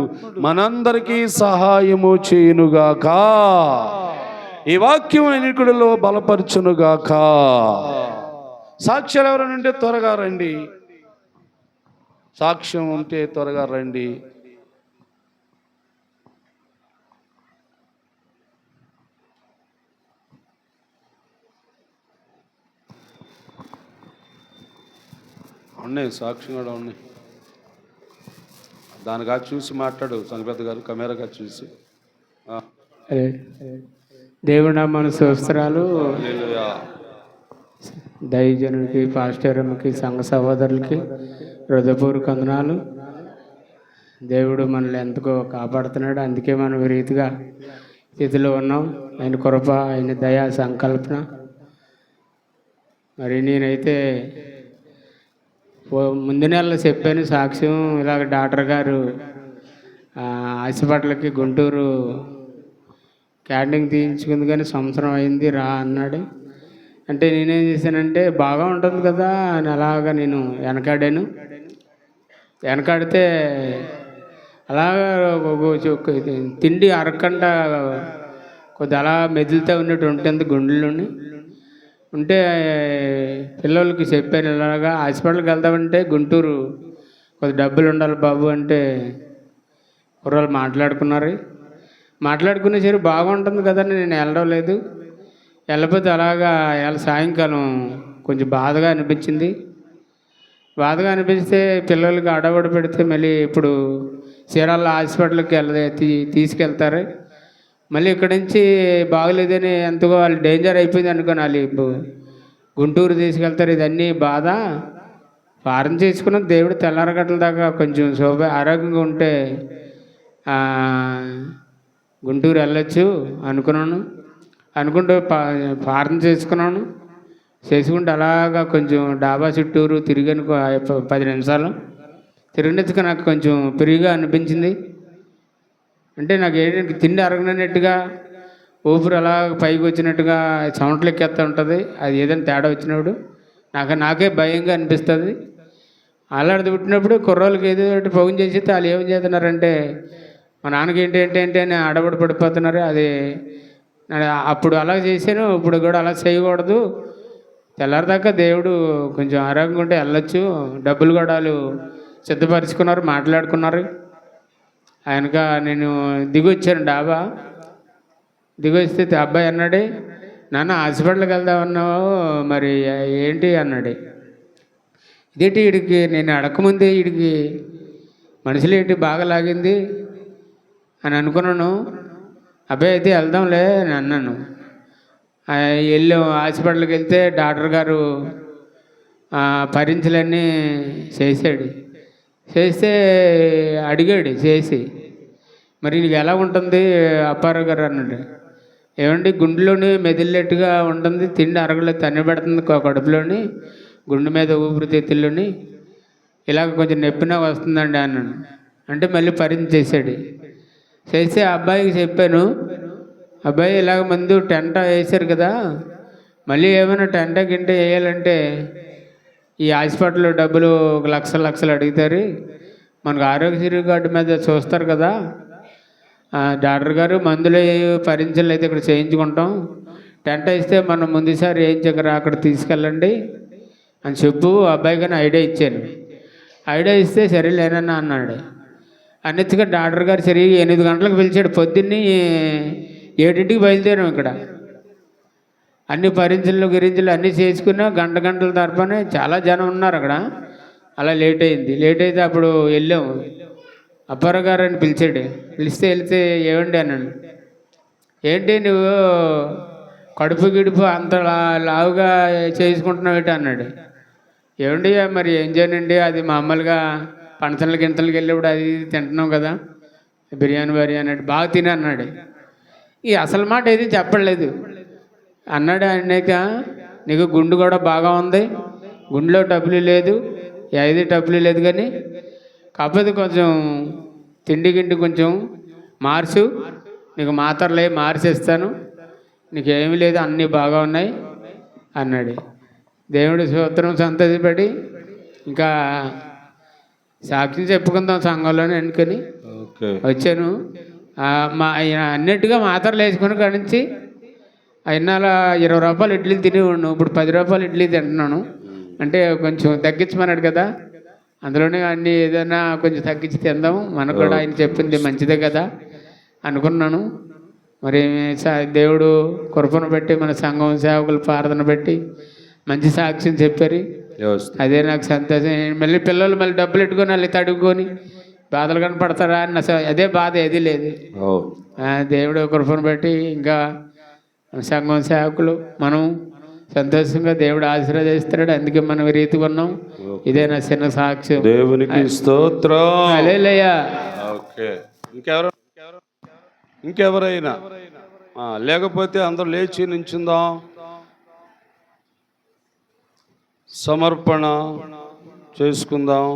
మనందరికీ సహాయము చేయునుగాక. ఈ వాక్యం ఎన్నికడిలో బలపరచునుగాక. సాక్ష్యాలు ఎవరైనా ఉంటే త్వరగా రండి, సాక్ష్యం ఉంటే త్వరగా రండి. ఉన్నాయి, సాక్ష్యం కూడా ఉన్నాయి. దానిగా చూసి మాట్లాడు సంగపెద్ద గారు, కెమెరాగా చూసి. దేవుడు మన స్తోత్రాలు. దైవజనుడికి, పాస్టర్కి, సంఘ సహోదరులకి హృదయపూర్వక వందనాలు. దేవుడు మనల్ని ఎంతకో కాపాడుతున్నాడు, అందుకే మనం ఈ రీతిగా స్థితిలో ఉన్నాం. ఆయన కృప, ఆయన దయా సంకల్పన. మరి నేనైతే ముందు నెలలో చెప్పాను సాక్ష్యం, ఇలాగ డాక్టర్ గారు హాస్పిటల్కి గుంటూరు క్యాటింగ్ తీయించుకుంది కానీ సంవత్సరం అయింది రా అన్నాడు. అంటే నేనేం చేశానంటే బాగా ఉంటుంది కదా అని అలాగా నేను వెనకాడితే అలాగా తిండి అరగకుండా కొద్ది అలా మెదులుతూ ఉన్నట్టు ఉంటుంది గుండెల్లోని. ఉంటే పిల్లలకి చెప్పాను ఇలాగా హాస్పిటల్కి వెళ్తామంటే గుంటూరు కొద్ది డబ్బులు ఉండాలి బాబు అంటే కుర్రాళ్ళు మాట్లాడుకునే సరే బాగుంటుంది కదా నేను వెళ్ళడం లేదు. వెళ్ళకపోతే అలాగా సాయంకాలం కొంచెం బాధగా అనిపిస్తే పిల్లలకి అడవడి పెడితే మళ్ళీ ఇప్పుడు చీరాల హాస్పిటల్కి తీసుకెళ్తారు. మళ్ళీ ఇక్కడి నుంచి బాగలేదని ఎంతగో వాళ్ళు డేంజర్ అయిపోయింది అనుకోని వాళ్ళు గుంటూరు తీసుకెళ్తారు. ఇదన్నీ బాధ. ఫారం చేసుకున్న దేవుడు తెల్లారగట్ల దాకా కొంచెం ఆరోగ్యంగా ఉంటే గుంటూరు వెళ్ళొచ్చు అనుకుంటూ ఫారం చేసుకుంటూ అలాగా కొంచెం డాబా చుట్టూరు తిరిగాను 10 నిమిషాలు. తిరిగినందుకు నాకు కొంచెం ఫ్రీగా అనిపించింది. అంటే నాకు ఏంటంటే తిండి అరగనట్టుగా, ఊపిరి అలా పైకి వచ్చినట్టుగా చెమటలు ఎక్కేస్తూ ఉంటుంది. అది ఏదైనా తేడా వచ్చినప్పుడు నాకే భయంగా అనిపిస్తుంది. అలాంటిది పుట్టినప్పుడు కుర్రోళ్ళకి ఏదో ఫోన్ చేసి వాళ్ళు ఏం చేస్తున్నారంటే మా నాన్నకి ఏంటి అని అడబడి పడిపోతున్నారు. అది అప్పుడు అలా చేశాను, ఇప్పుడు కూడా అలా చేయకూడదు. తెల్లారిదాకా దేవుడు కొంచెం ఆరోగ్యంగా ఉంటే వెళ్ళొచ్చు. డబ్బులు కూడా వాళ్ళు సిద్ధపరుచుకున్నారు, మాట్లాడుకున్నారు. ఆయనక నేను దిగొచ్చాను డాబా. దిగొస్తే అబ్బాయి అన్నాడు, నాన్న హాస్పిటల్కి వెళ్దామన్నావు మరి ఏంటి అన్నాడు. ఇదేంటి వీడికి నేను అడగకముందే వీడికి మనుషులు ఏంటి బాగా లాగింది అని అనుకున్నాను. అబ్బాయి అయితే వెళ్దాంలే అని అన్నాను. వెళ్ళాం హాస్పిటల్కి వెళ్తే డాక్టర్ గారు పరీక్షలన్నీ చేస్తే అడిగాడు చేసి, మరి నీకు ఎలా ఉంటుంది అప్పారావు గారు అన్నాడు. ఏమండి గుండెలోని మెదిలినట్టుగా ఉంటుంది, తిండి అరగలేదు, తన్ని పెడుతుంది కడుపులోని, గుండె మీద ఊపిరితిత్తుల్లోని ఇలాగ కొంచెం నొప్పినా వస్తుందండి అన్నాను. అంటే మళ్ళీ పరీక్ష చేశాడు. చేసి ఆ అబ్బాయికి చెప్పాను, అబ్బాయి ఇలాగ ముందు టెంట వేశారు కదా, మళ్ళీ ఏమైనా టెంట గింట వేయాలంటే ఈ హాస్పిటల్లో డబ్బులు 1,00,000 లక్షలు అడుగుతారు, మనకు ఆరోగ్యశ్రీ కార్డు మీద చూస్తారు కదా, డాక్టర్ గారు మందులు పరీక్షలు అయితే ఇక్కడ చేయించుకుంటాం, టెంట ఇస్తే మనం ముందుసారి వేయించకరా అక్కడ తీసుకెళ్ళండి అని చెప్పు అబ్బాయి కానీ ఐడియా ఇచ్చాను. ఐడియా ఇస్తే సరేలేనన్నా అన్నాడు. అన్నిటిగా డాక్టర్ గారు సరిగ్గా 8 గంటలకు పిలిచాడు. పొద్దున్నే 7ంటికి బయలుదేరాం. ఇక్కడ అన్ని పరీక్షలు గిరింజలు అన్నీ చేసుకున్నా గంటల తరపునే చాలా జనం ఉన్నారు అక్కడ. అలా లేట్ అయింది. లేట్ అయితే అప్పుడు వెళ్ళాము. అప్పారావు గారు అని పిలిచాడు. వెళ్తే ఏమండి అన్నాను. ఏంటి నువ్వు కడుపు గిడుపు అంత లావుగా చేసుకుంటున్నావు అన్నాడు. ఏమండి మరి ఏం చేయనండి, అది మామూలుగా పంచలకు గింతలకు వెళ్ళేప్పుడు అది తింటున్నాం కదా, బిర్యానీ అంటే బాగా తిని అన్నాడు. ఈ అసలు మాట ఏది చెప్పలేదు అన్నాడు. అన్నాక నీకు గుండు కూడా బాగా ఉంది, గుండెలో డబ్బులు లేదు, ఏది డబ్బులు లేదు, కానీ కాకపోతే కొంచెం తిండి గిండి కొంచెం మార్చు, నీకు మాత్రలే మార్చేస్తాను, నీకు ఏమీ లేదు, అన్నీ బాగా ఉన్నాయి అన్నాడు. దేవుడి స్తోత్రం సంతోషపడి ఇంకా సాక్షి చెప్పుకుందాం సంఘంలోనే అనుకొని వచ్చాను. అన్నిటిగా మాత్రలు వేసుకుని కాడి నుంచి అయినాల 20 రూపాయలు ఇడ్లీ తిని ఉన్నాను. ఇప్పుడు 10 రూపాయలు ఇడ్లీ తింటున్నాను. అంటే కొంచెం తగ్గించమన్నాడు కదా, అందులోనే అన్నీ ఏదైనా కొంచెం తగ్గించి తిందాం, మనకు కూడా ఆయన చెప్పింది మంచిదే కదా అనుకున్నాను. మరి దేవుడు కృపను బట్టి మన సంఘం సేవకులు ప్రార్థన బట్టి మంచి సాక్ష్యం చెప్పారు. అదే నాకు సంతోషం. మళ్ళీ పిల్లలు మళ్ళీ డబ్బులు పెట్టుకొని మళ్ళీ తడుగుకొని బాధలు కనపడతారా అన్న అదే బాధ ఏది లేదు. దేవుడు కృపను బట్టి ఇంకా సంఘం సేవకులు మనం సంతోషంగా దేవుడు ఆశీర్వదిస్తున్నాడు. అందుకే మనం రీతిగా ఉన్నాం. ఇదే నా చిన్న సాక్ష్యం. దేవునికి స్తోత్రం. హల్లెలూయా. ఓకే, ఇంకెవరైనా లేకపోతే అందరూ లేచి నించుందాం. సమర్పణ చేసుకుందాం.